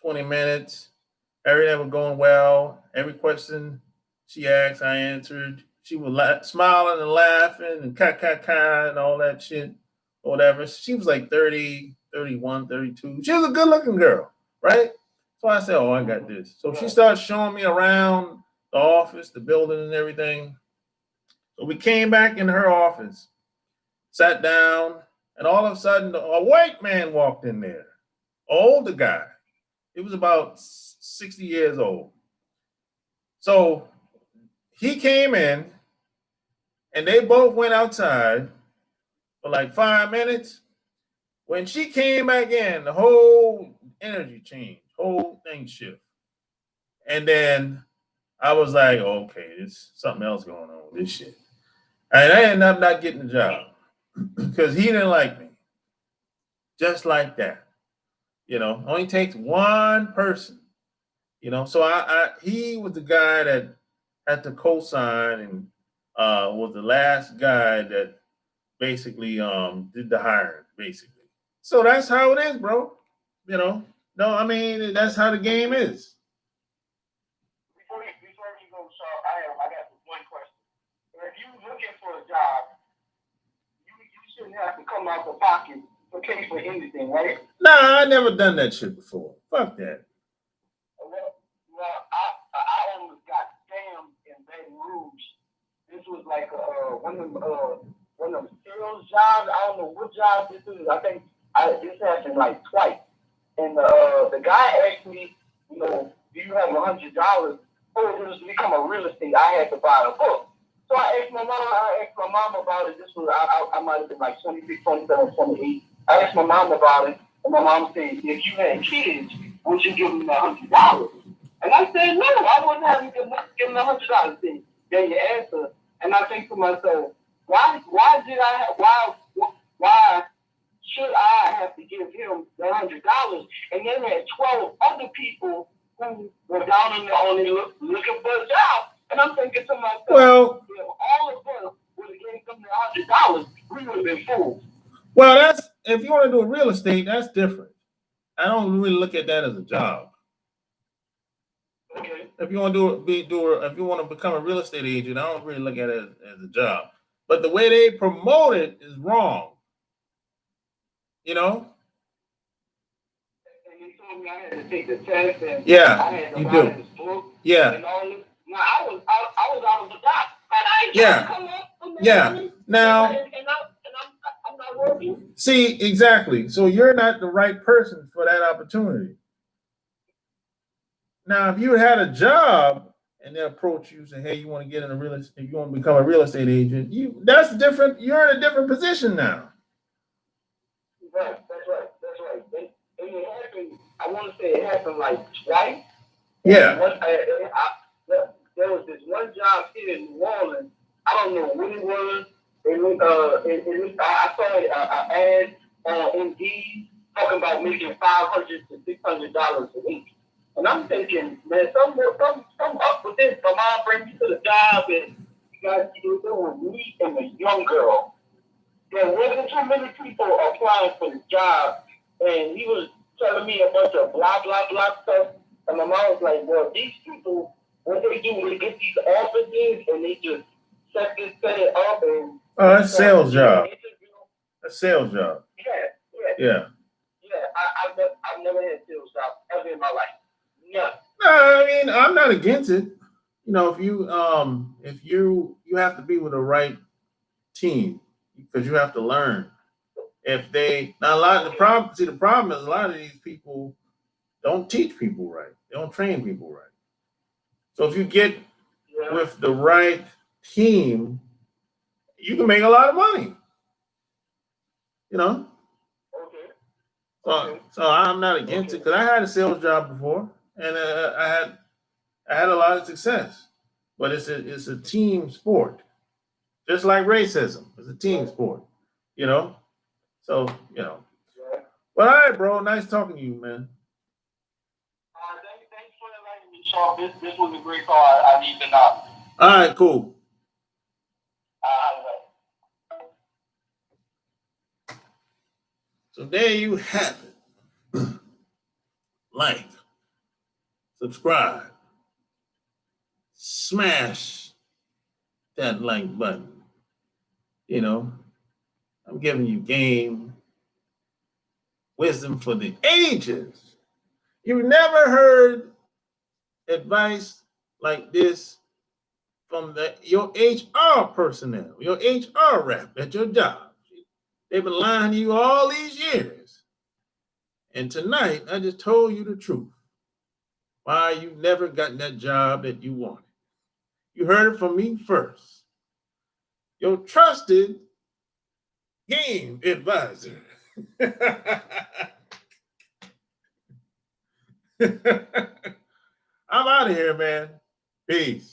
20 minutes. Everything was going well. Every question she asked, I answered. She was smiling and laughing and and all that shit, or whatever. She was like 30, 31, 32. She was a good looking girl, right? So I said, "Oh, I got this." So she started showing me around the office, the building and everything. So we came back in her office, sat down, and all of a sudden a white man walked in there, an older guy. He was about 60 years old. So he came in and they both went outside for like 5 minutes. When she came back in, the whole energy changed, whole thing shift. And then I was like, okay, there's something else going on with this shit. And I ended up not getting the job because he didn't like me. Just like that. Only takes one person. So he was the guy that had to co-sign and was the last guy that basically did the hiring, basically. So that's how it is, bro. No, I mean that's how the game is. Before you go, Shaw, I got one question. If you looking for a job, you shouldn't have to come out of pocket to pay for anything, right? Nah, I never done that shit before. Fuck that. Well, I almost got scammed in Baton Rouge. This was like one of them sales jobs. I don't know what job this is. I think this happened like twice. And the guy asked me, do you have $100? Oh, it was to become a real estate. I had to buy a book. So I asked my mom about it. This was I might have been like 26, 27, 28. I asked my mom about it, and my mom said, if you had kids, would you give them $100? And I said, no, I wouldn't have to give them $100. Then you answer, and I think to myself, why should I have to give him the $100? And then there are 12 other people who were down on their own looking for a job. And I'm thinking to myself, well, if all of us would have given them the $100, we would have been fools. Well, that's if you want to do real estate, that's different. I don't really look at that as a job. Okay. If you want to if you want to become a real estate agent, I don't really look at it as a job. But the way they promote it is wrong. And they told me I had to take the test, and yeah, I had to you buy do. this book. Yeah. And all this. Now I was out of the dock, and I ain't yeah. come up. Yeah. Now. I'm not working. See, exactly. So you're not the right person for that opportunity. Now, if you had a job and they approach you and say, "Hey, you want to get in a real estate? You want to become a real estate agent?" That's different. You're in a different position now. Right. That's right. And it happened. I want to say it happened like twice. Yeah. There was this one job here in New Orleans. I don't know what it was. I saw an ad on Indeed talking about making $500 to $600 a week. And I'm thinking, man, something up with this. My mom brings me to the job, and you guys doing me and a young girl. There wasn't too many people applying for the job, and he was telling me a bunch of blah, blah, blah stuff. And my mom was like, well, these people, what they do, they get these offices, and they just set it up. And that's sales job. A sales job. Yeah. I've never had a sales job ever in my life. Yeah. No, I mean, I'm not against it. If you have to be with the right team because you have to learn. If they now the problem is a lot of these people don't teach people right. They don't train people right. So if you get with the right team, you can make a lot of money. Okay. So I'm not against it because I had a sales job before, and I had a lot of success. But it's a team sport, just like racism. It's a team sport, So But all right, bro. Nice talking to you, man. Thanks for inviting me, Shaw. This was a great call. I need to know. All right, cool. So there you have it. Like, subscribe, smash that like button. I'm giving you game, wisdom for the ages. You've never heard advice like this from your HR personnel, your HR rep at your job. They've been lying to you all these years. And tonight, I just told you the truth. Why you've never gotten that job that you wanted. You heard it from me first. Your trusted game advisor. I'm out of here, man. Peace.